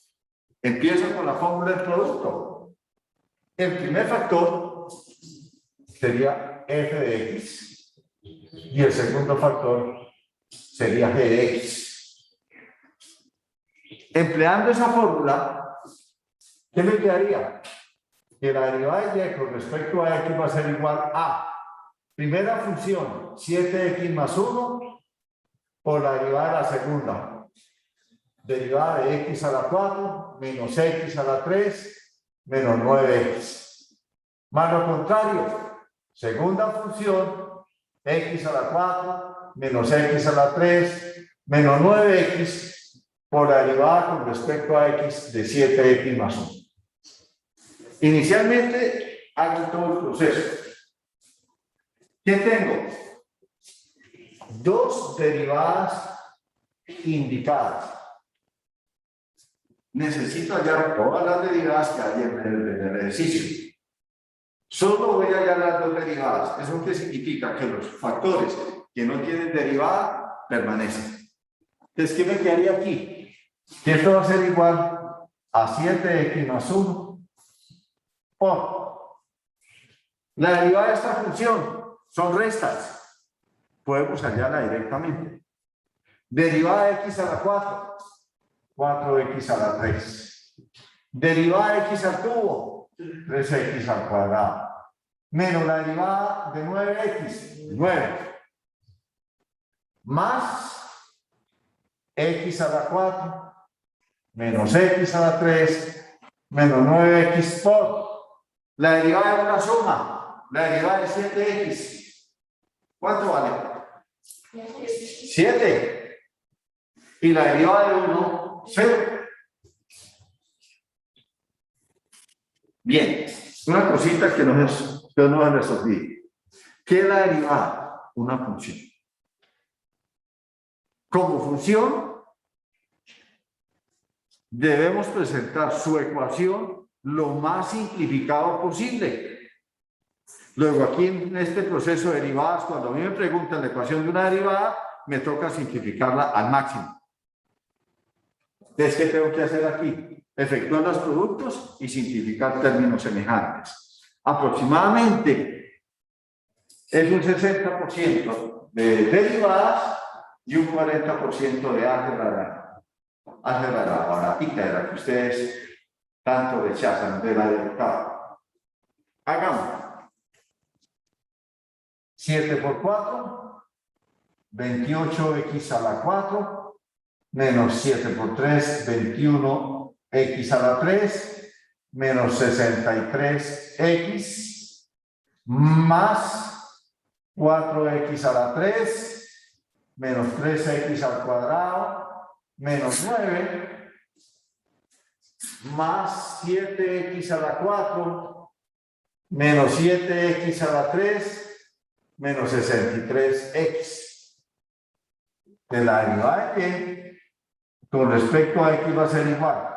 empiezo con la fórmula del producto. El primer factor sería f de x y el segundo factor sería g de x. Empleando esa fórmula, ¿qué me quedaría? Que la derivada de y con respecto a x va a ser igual a primera función 7x más 1 por la derivada de la segunda. Derivada de x a la 4 menos x a la 3 menos 9x. Más lo contrario, segunda función x a la 4 menos x a la 3 menos 9x por la derivada con respecto a x de 7x más 1. Inicialmente hago todo el proceso. ¿Qué tengo? Dos derivadas indicadas. Necesito hallar todas las derivadas que hay en el ejercicio. Solo voy a hallar las dos derivadas. ¿Eso qué significa? Que los factores que no tienen derivada permanecen. Entonces, ¿qué me quedaría aquí? Que esto va a ser igual a 7x más 1 por la derivada de esta función. Son restas. Podemos hallarla directamente. Derivada de x a la 4. 4x a la 3. Derivada de x al cubo. 3x al cuadrado. Menos la derivada de 9x. 9. Más x a la 4. Menos x a la 3. Menos 9x por la derivada de una suma. La derivada de 7x. ¿Cuánto vale? 7. Y la derivada de 1, 0. Bien, una cosita que no es resolví. ¿Qué es la derivada? Una función. Como función, debemos presentar su ecuación lo más simplificado posible. Luego, aquí en este proceso de derivadas, cuando a mí me preguntan la ecuación de una derivada, me toca simplificarla al máximo. Entonces, ¿qué tengo que hacer aquí? Efectuar los productos y simplificar términos semejantes. Aproximadamente es un 60% de derivadas y un 40% de álgebra baratita, de la que ustedes tanto rechazan, de la derivada. Hagamos. 7 por 4, 28x a la 4, menos 7 por 3, 21 x a la 3 menos 63x más 4x a la 3 menos 3x al cuadrado menos 9 más 7x a la 4 menos 7x a la 3 menos 63x. De la derivada de y con respecto a x va a ser igual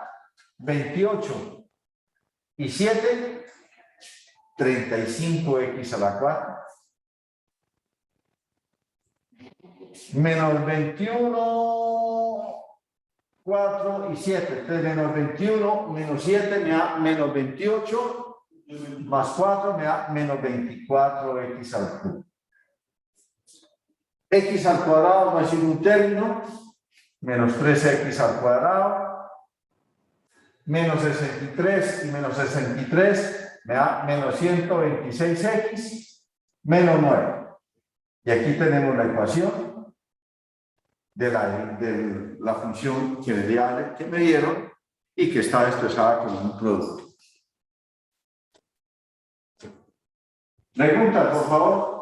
28 y 7, 35x a la 4 menos 21, 4 y 7. Entonces menos 21 menos 7 me da menos 28 más 4 me da menos 24x al cubo. X al cuadrado va a ser un término, menos 3x al cuadrado, menos 63 y menos 63 me da menos 126x menos 9. Y aquí tenemos la ecuación de la función que me dieron y que está expresada como un producto. Pregunta, por favor.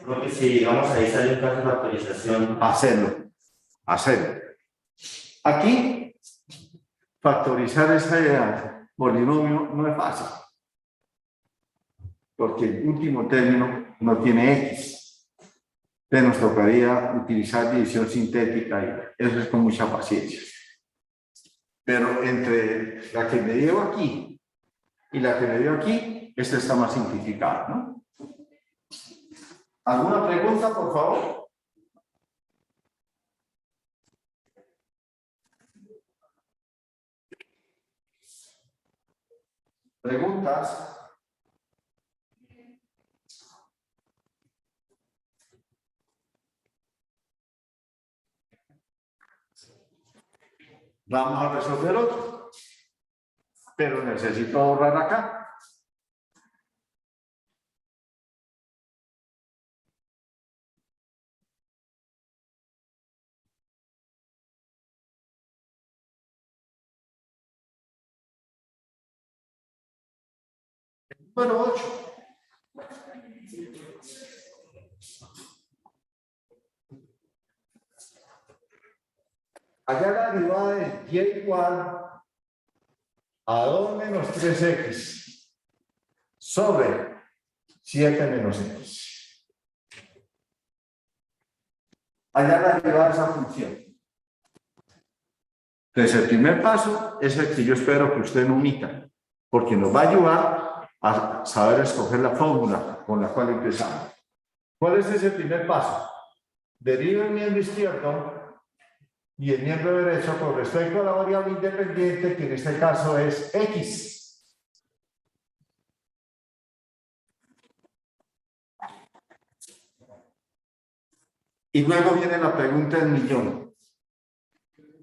Creo que si digamos ahí sale un caso de factorización. Hacerlo. Aquí, factorizar ese polinomio no es fácil, porque el último término no tiene x. Entonces nos tocaría utilizar división sintética y eso es con mucha paciencia. Pero entre la que me dio aquí y la que me dio aquí, esta está más simplificada, ¿no? ¿Alguna pregunta, por favor? ¿Preguntas? Vamos a resolver otro. Pero necesito ahorrar acá. Número 8. Allá la derivada de y igual a 2 menos 3x sobre 7 menos x. Allá la derivada de esa función. Entonces el primer paso es el que yo espero que usted no omita, porque nos va a ayudar a saber escoger la fórmula con la cual empezamos. ¿Cuál es ese primer paso? Deriva el miembro izquierdo y el miembro derecho con respecto a la variable independiente, que en este caso es x. Y luego viene la pregunta del millón.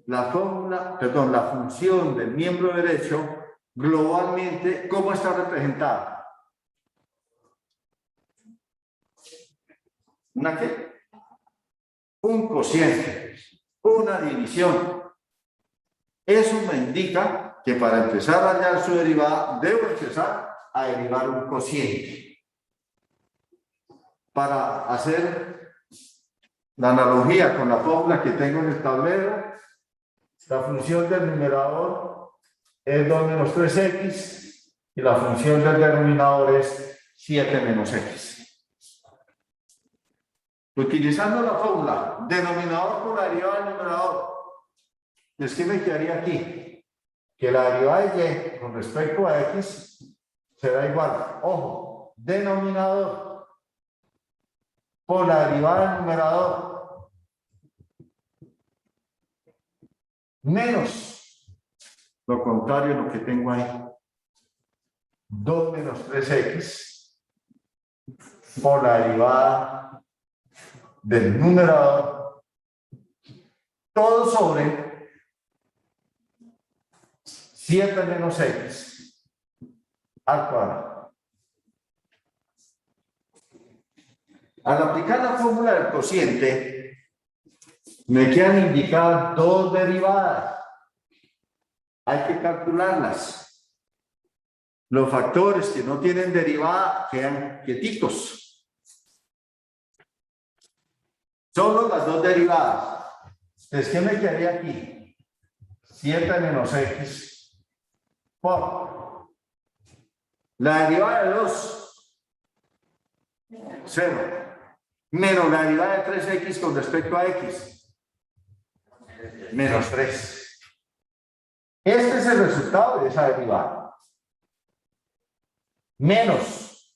La función del miembro derecho, globalmente, ¿cómo está representada? ¿Una qué? Un cociente, una división. Eso me indica que para empezar a hallar su derivada, debo empezar a derivar un cociente. Para hacer la analogía con la fórmula que tengo en el tablero, la función del numerador es 2 menos 3x y la función del denominador es 7 menos x. Utilizando la fórmula denominador por la derivada del numerador, es que me quedaría aquí que la derivada de y con respecto a x será igual, ojo, denominador por la derivada del numerador menos lo contrario de lo que tengo ahí, 2 menos 3x por la derivada del numerador, todo sobre 7 menos x al cuadrado. Al aplicar la fórmula del cociente, Me quedan indicadas dos derivadas. Hay que calcularlas. Los factores que no tienen derivada quedan quieticos. Solo las dos derivadas. Entonces, ¿qué me quedaría aquí? 7 menos x por la derivada de 2, 0, menos la derivada de 3x con respecto a x, menos 3. Este es el resultado de esa derivada. Menos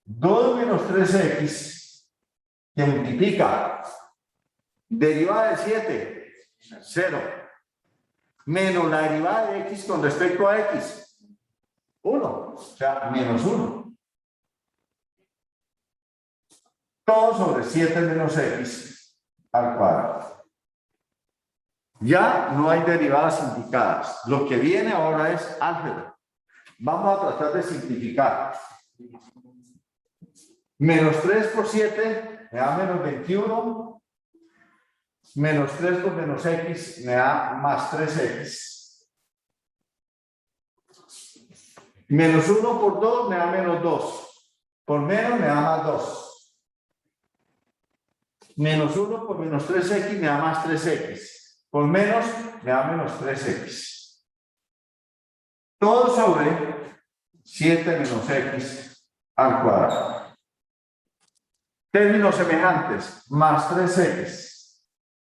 2 menos 3x, que multiplica derivada de 7, 0, menos la derivada de x con respecto a x, 1, o sea, menos 1. Todo sobre 7 menos x al cuadrado. Ya no hay derivadas indicadas. Lo que viene ahora es álgebra. Vamos a tratar de simplificar. Menos 3 por 7 me da menos 21. Menos 3 por menos x me da más 3x. Menos 1 por 2 me da menos 2. Por menos me da más 2. Menos 1 por menos 3x me da más 3x. Por menos me da menos 3x. Todo sobre 7 menos x al cuadrado. Términos semejantes, más 3x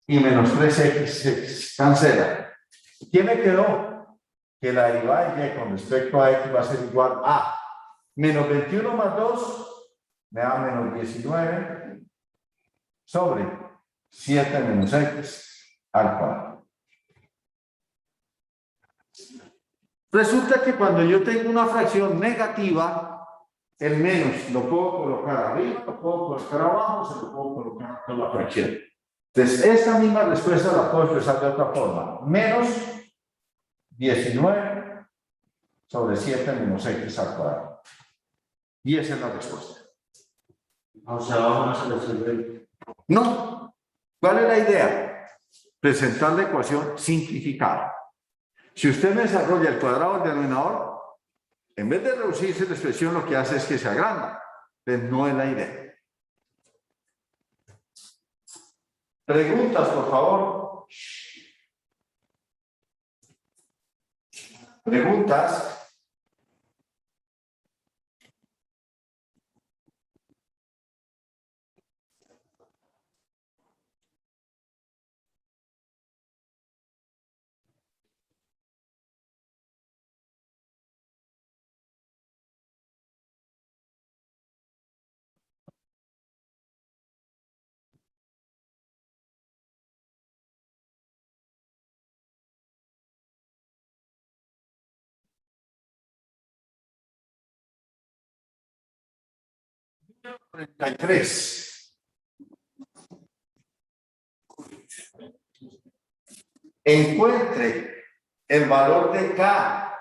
y menos 3x se cancelan. ¿Qué me quedó? Que la derivada de y con respecto a x va a ser igual a menos 21 más 2 me da menos 19 sobre 7 menos x al cuadrado. Resulta que cuando yo tengo una fracción negativa, el menos lo puedo colocar arriba, lo puedo colocar abajo, se lo puedo colocar con la fracción. Entonces, esta misma respuesta la puedo expresar de otra forma. Menos 19 sobre 7 menos x al cuadrado. Y esa es la respuesta. O sea, vamos a resolver. No. ¿Cuál es la idea? Presentar la ecuación simplificada. Si usted me desarrolla el cuadrado del denominador, en vez de reducirse la expresión, lo que hace es que se agranda. Entonces, no es la idea. Preguntas, por favor. Preguntas. $33. Encuentre el valor de K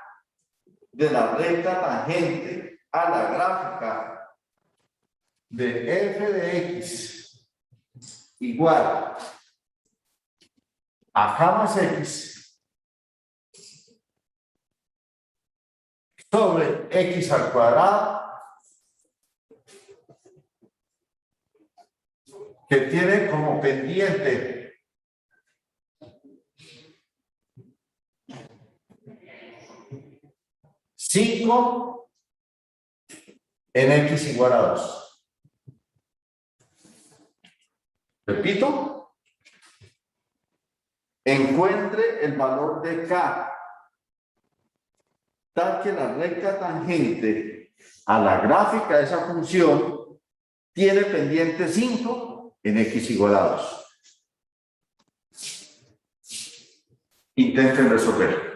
de la recta tangente a la gráfica de f de x igual a K más x sobre x al cuadrado, que tiene como pendiente cinco en x igual a 2. Repito, encuentre el valor de K tal que la recta tangente a la gráfica de esa función tiene pendiente 5 en x igual a 2. Intenten resolver.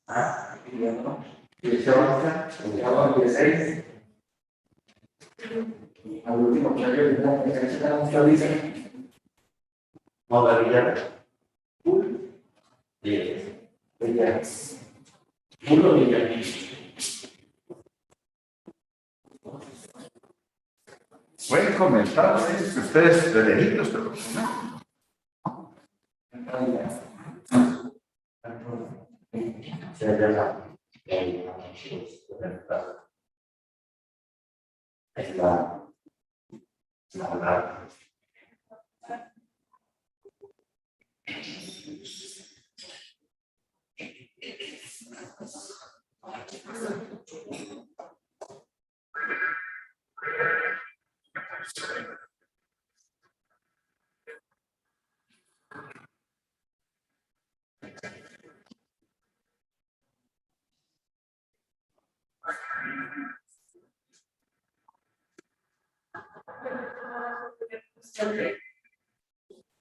Ah, y bueno, 18, 16. Al último que yo dice. Modalidad. 10. 10. Uno Pueden comentar ustedes de lejitos, pero no.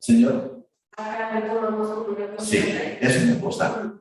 Señor. Sí, eso me gusta.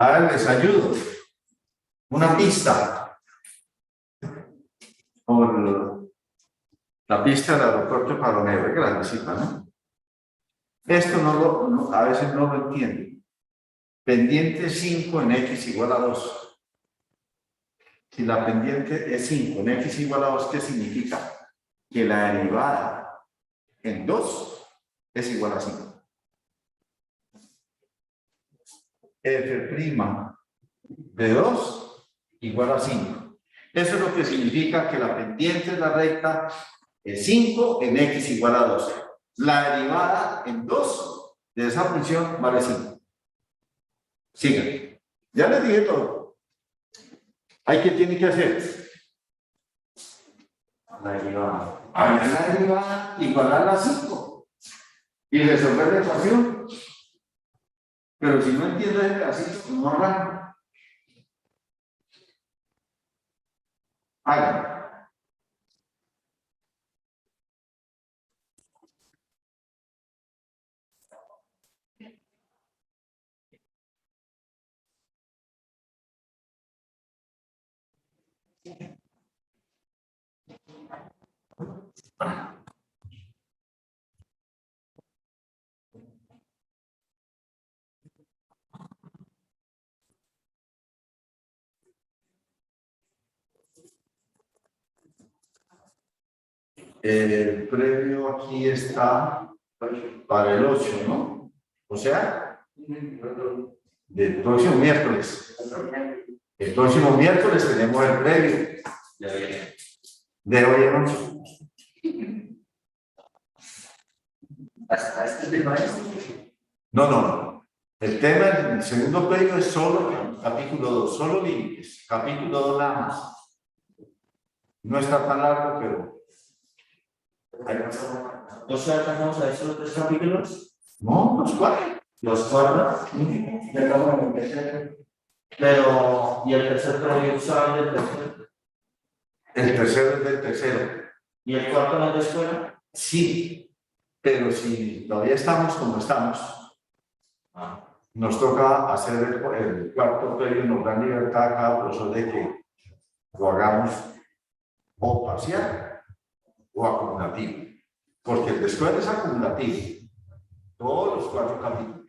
A ver, les ayudo. Una pista. Por la pista del aeropuerto Palomero, es grandecita, ¿no? Esto a veces no lo entiendo. Pendiente 5 en x igual a 2. Si la pendiente es 5 en x igual a 2, ¿qué significa? Que la derivada en 2 es igual a 5. F' de 2 igual a 5. Eso es lo que significa que la pendiente de la recta es 5 en x igual a 2. La derivada en 2 de esa función vale 5. Sigan. Ya les dije todo. ¿Hay qué tiene que hacer? La derivada. La derivada igualar a 5 y resolver la ecuación. Pero si no entiendo el pedacito, no arranco. Háganlo. El premio aquí está para el 8, ¿no? O sea, del próximo miércoles. El próximo miércoles tenemos el premio de hoy en 8. ¿Hasta este tema es? No. El tema del segundo premio es solo capítulo 2, solo límites. Capítulo 2 nada más. No está tan largo, pero... ¿No se alcanzamos a esos 3 capítulos? No, los 4. Los 4. Pero, ¿y el tercer premio usaba el tercero? El tercero es del tercero. ¿Y el cuarto no es de escuela? Sí, pero si todavía estamos como estamos, nos toca hacer el cuarto premio, nos da libertad a cada profesor de que lo hagamos o parcial o acumulativo, porque el descuento es acumulativo, todos los 4 capítulos.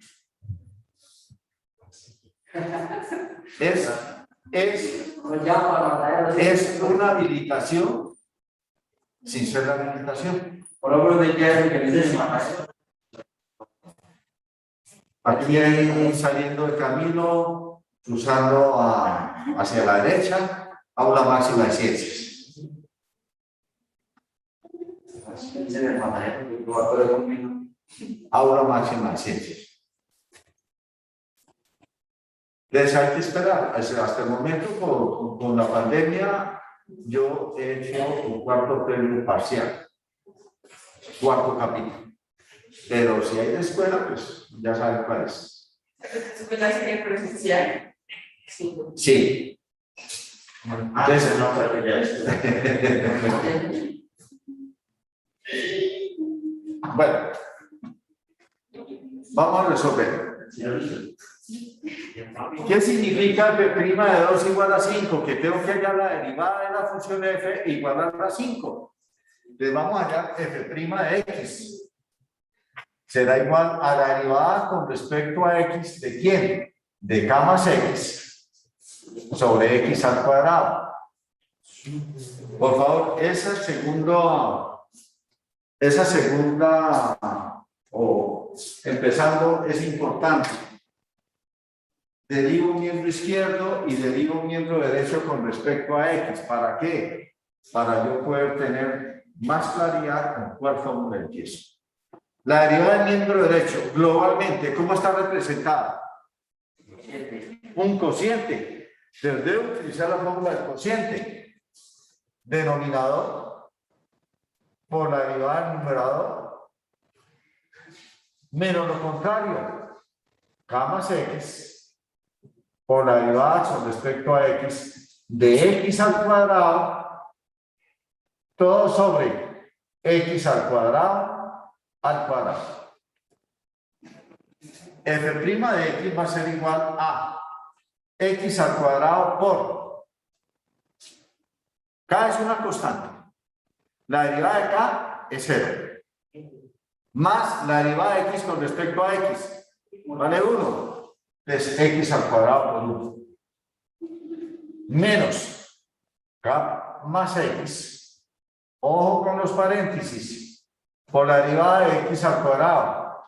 Es una habilitación sin ser la habilitación. Aquí hay saliendo del camino, cruzando hacia la derecha, aula máxima de ciencias. Aula máxima de ciencias. Les hay que esperar. Hasta el momento, con la pandemia, yo he hecho un cuarto premio parcial. 4 capítulos. Pero si hay de escuela, pues ya saben cuál es. ¿Escuela sería presencial? Sí. Sí. Ese no fue ya es. Bueno, vamos a resolver. ¿Qué significa f' de 2 igual a 5? Que tengo que hallar la derivada de la función f igual a 5. Entonces vamos a hallar f' de x. Será igual a la derivada con respecto a x de quién? De k más x sobre x al cuadrado. Por favor, esa segunda, o empezando, es importante. Derivo un miembro izquierdo y derivo un miembro derecho con respecto a x. ¿Para qué? Para yo poder tener más claridad con cuál fórmula empiezo. La derivada del miembro derecho, globalmente, ¿cómo está representada? Un cociente. Entonces debo utilizar la fórmula del cociente. Denominador por la derivada del numerador. Menos lo contrario. K más x por la derivada con respecto a x de x al cuadrado, todo sobre x al cuadrado. F' de x va a ser igual a x al cuadrado por k es una constante. La derivada de k es 0. Más la derivada de x con respecto a x. Vale 1. Es x al cuadrado por 1. Menos k más x. Ojo con los paréntesis. Por la derivada de x al cuadrado,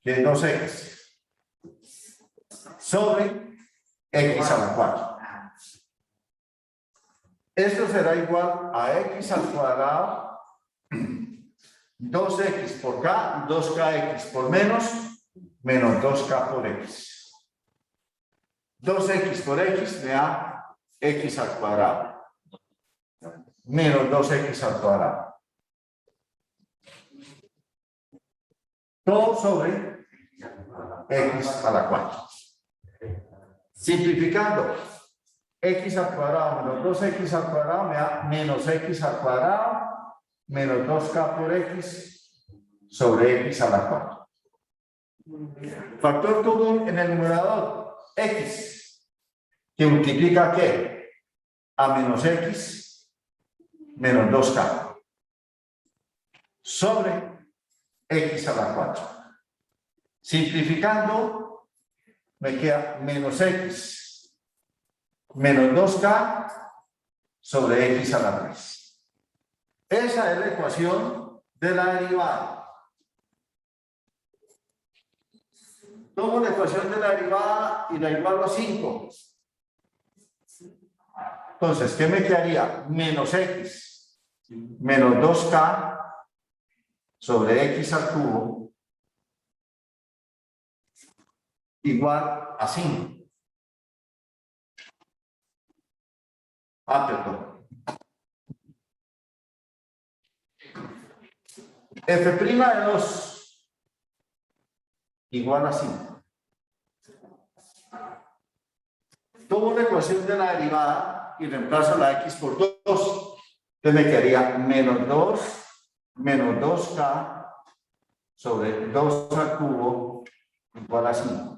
que es 2x, sobre x a la 4. Esto será igual a x al cuadrado, 2x por k, 2kx por menos 2k por x. 2x por x me da x al cuadrado, menos 2x al cuadrado. Todo sobre x a la 4. Simplificando, x al cuadrado menos 2x al cuadrado me da menos x al cuadrado menos 2k por x sobre x a la 4. Factor común en el numerador, x, que multiplica ¿qué? A menos x menos 2k sobre x a la 4. Simplificando, me queda menos x menos 2k sobre x a la 3. Esa es la ecuación de la derivada. Tomo la ecuación de la derivada y la igualo a 5. Entonces, ¿qué me quedaría? Menos x menos 2k sobre x al cubo igual a 5. Perdón. F' de 2 igual a 5. Tomo la ecuación de la derivada y reemplazo la x por 2. Entonces me quedaría menos 2k sobre 2 al cubo igual a 5.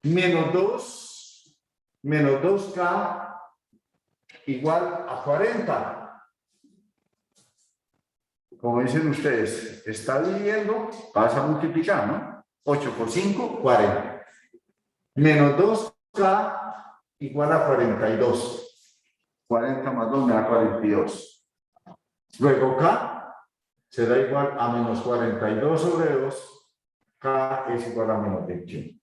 menos 2K igual a 40. Como dicen ustedes, está dividiendo, pasa a multiplicar, ¿no? 8 por 5, 40. Menos 2K igual a 42. 40 más 2 me da 42. Luego K será igual a menos 42 sobre 2. K es igual a menos 21.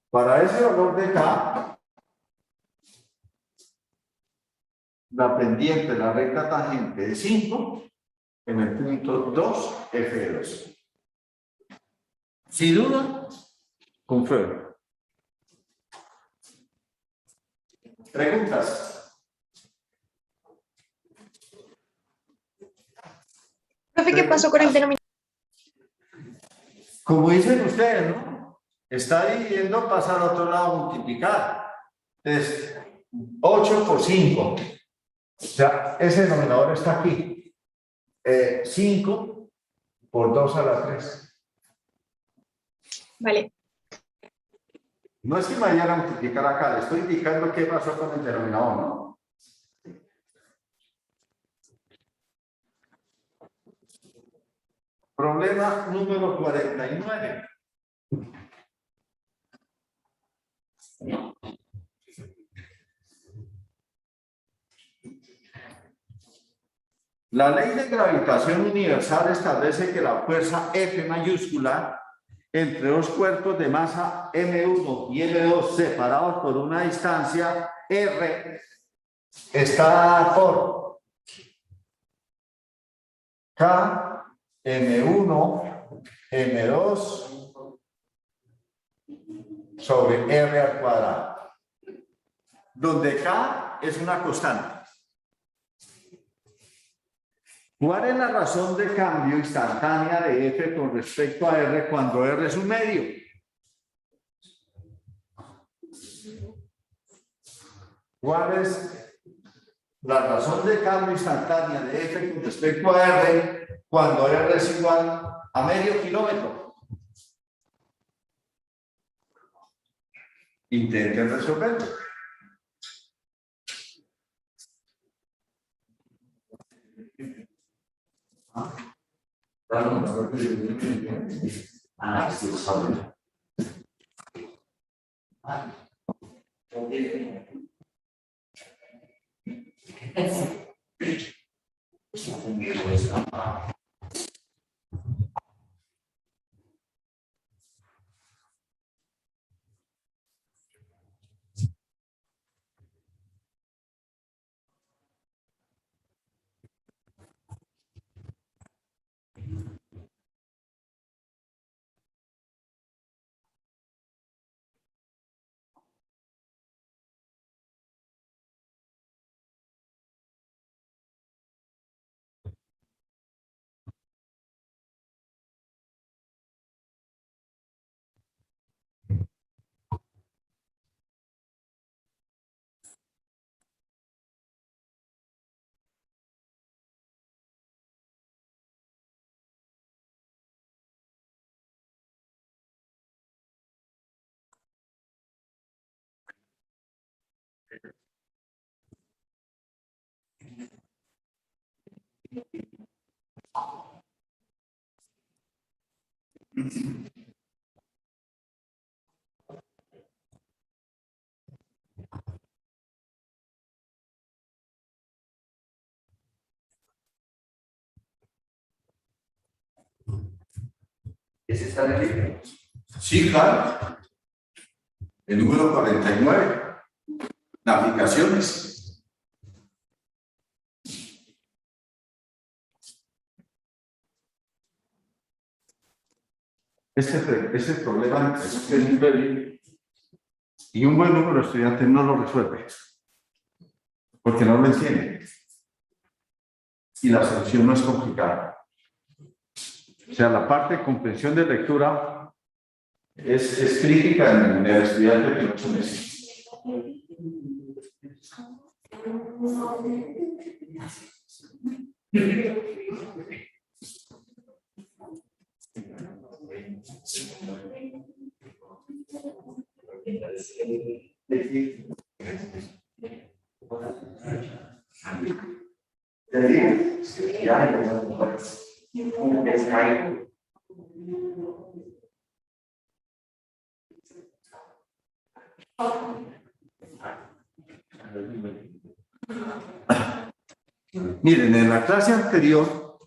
Para ese valor de K, la pendiente, la recta tangente es 5 en el punto 2, F2. Si duda, compruebo. ¿Preguntas? Profe, ¿qué pasó con el denominador? Como dicen ustedes, ¿no? Está dividiendo, pasa al otro lado a multiplicar. Entonces, 8 por 5. O sea, ese denominador está aquí. 5 por 2 a la 3. Vale. No es que me vayan a multiplicar acá, le estoy indicando qué pasó con el denominador, ¿no? Problema número 49. La ley de gravitación universal establece que la fuerza F mayúscula entre dos cuerpos de masa M1 y M2 separados por una distancia R está dada por K, M1, M2 sobre R al cuadrado, donde K es una constante. ¿Cuál es la razón de cambio instantánea de F con respecto a R cuando R es un medio? ¿Cuál es la razón de cambio instantánea de F con respecto a R cuando R es igual a medio kilómetro? Intenten resolverlo. ¿Ese está en el libro? Sí, claro. El número 49. Aplicaciones. Ese problema es un nivel y un buen número de estudiantes no lo resuelve porque no lo entiende. Y la solución no es complicada. O sea, la parte de comprensión de lectura es crítica en el estudiante que no conoce. Miren, en la clase anterior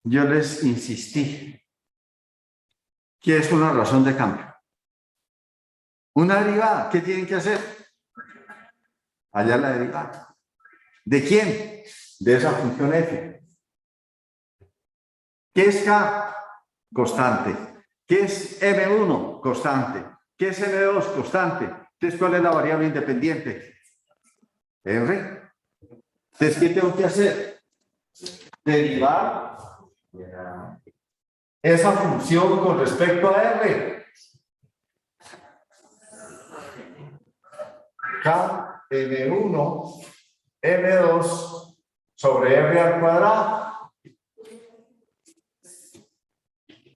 yo les insistí que es una razón de cambio. Una derivada, ¿qué tienen que hacer? Hallar la derivada. ¿De quién? De esa función f. ¿Qué es k? Constante. ¿Qué es m1? Constante. ¿Qué es m2? Constante. Entonces, ¿cuál es la variable independiente? R. Entonces, ¿qué tengo que hacer? Derivar esa función con respecto a R. K, M1, M2 sobre R al cuadrado.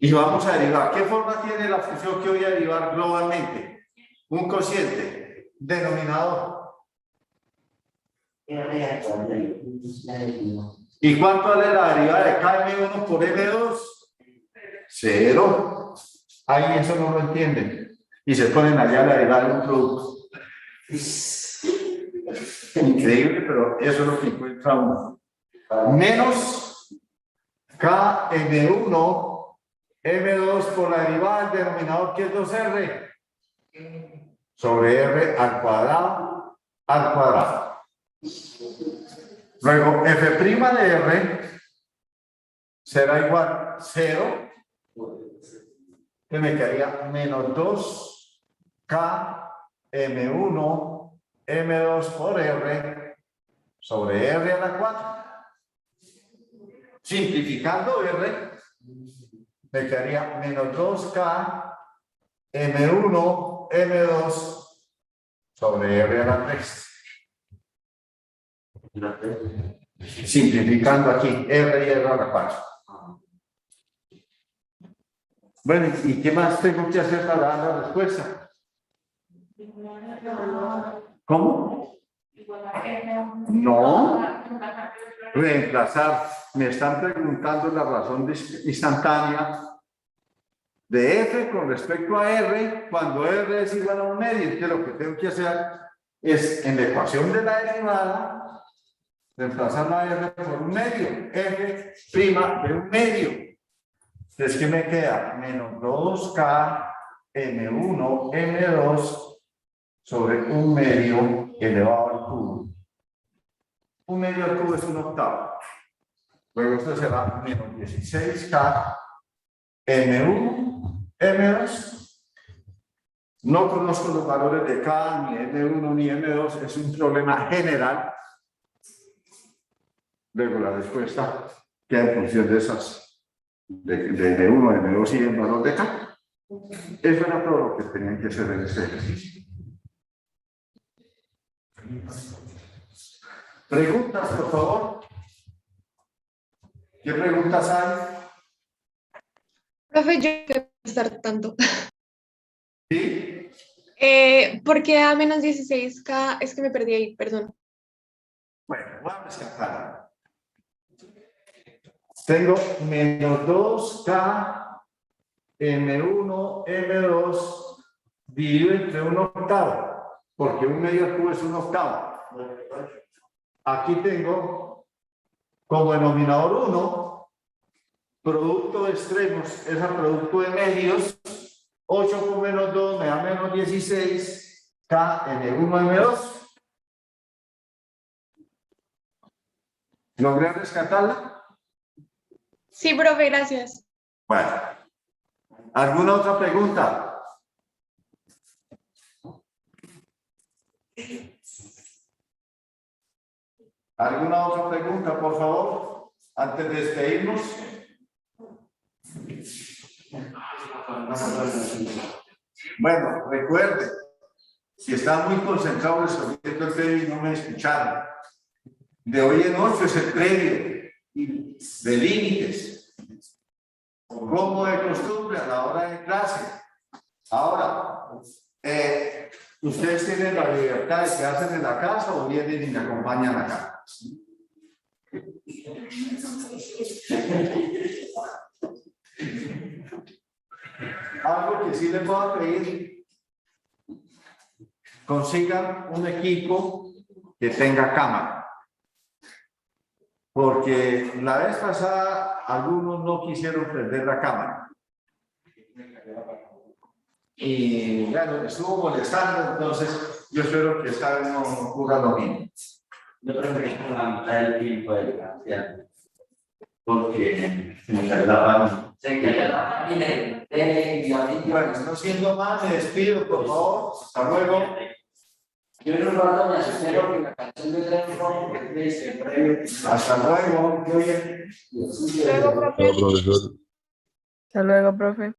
Y vamos a derivar. ¿Qué forma tiene la función que voy a derivar globalmente? Un cociente. Denominador. ¿Y cuánto vale la derivada de KM1 por M2? 0. Ahí eso no lo entienden. Y se ponen allá a la derivada de un producto. Increíble, pero eso es lo que encuentra uno. Menos KM1 M2 por la derivada del denominador, que es 2R. Sobre R al cuadrado, al cuadrado. Luego, f' de R será igual a 0, que me quedaría menos 2K M1 M2 por R sobre R a la 4. Simplificando R, me quedaría menos 2K M1 M2 sobre R a la 3. Simplificando aquí, R y R a la 4. Bueno, ¿y qué más tengo que hacer para dar la respuesta? ¿Cómo? No. Reemplazar. Me están preguntando la razón instantánea de F con respecto a R cuando R es igual a un medio. Entonces lo que tengo que hacer es en la ecuación de la derivada reemplazar la R por un medio, F' de un medio. Entonces, ¿qué me queda? Menos 2K M1 M2 sobre un medio elevado al cubo. Un medio al cubo es un octavo. Luego esto será menos 16K M1 M2. No conozco los valores de K, ni M1 ni M2, es un problema general. Luego la respuesta queda en función de esas, de M1, M2 y el valor de K. Eso era todo lo que tenían que hacer en este ejercicio. ¿Preguntas, por favor? ¿Qué preguntas hay? Profe, yo no quiero estar tanto. ¿Sí? ¿Por qué a menos 16K? Es que me perdí ahí, perdón. Bueno, vamos a empezar. Tengo menos 2K M1 M2 dividido entre un octavo, porque un medio al cubo es un octavo. Aquí tengo como denominador 1, producto de extremos, es el producto de medios. 8 por menos 2 me da menos 16, K M1 M2. ¿Logré rescatarla? Sí, profe, gracias. Bueno, ¿alguna otra pregunta? ¿Alguna otra pregunta, por favor? Antes de despedirnos. Bueno, recuerden, si están muy concentrados resolviendo el previo y no me escucharon, de hoy en 8 es el previo de límites, como de costumbre a la hora de clase. Ahora, ¿Ustedes tienen la libertad de quedarse en la casa o vienen y me acompañan acá? Algo que sí les voy a pedir, consigan un equipo que tenga cámara. Porque la vez pasada algunos no quisieron prender la cámara. Y bueno, estuvo molestando, entonces yo espero que esta vez no ocurra lo mismo. Yo creo que es la mitad del tiempo de gracia. Porque la verdad, sé que Bueno, no siendo más, me despido, por favor. Hasta luego. yo en un rato me asusté porque la canción de Tren Rojo que dice breve. Hasta luego. Muy bien. Luego, profe. Chao, profesor. Hasta luego, profe.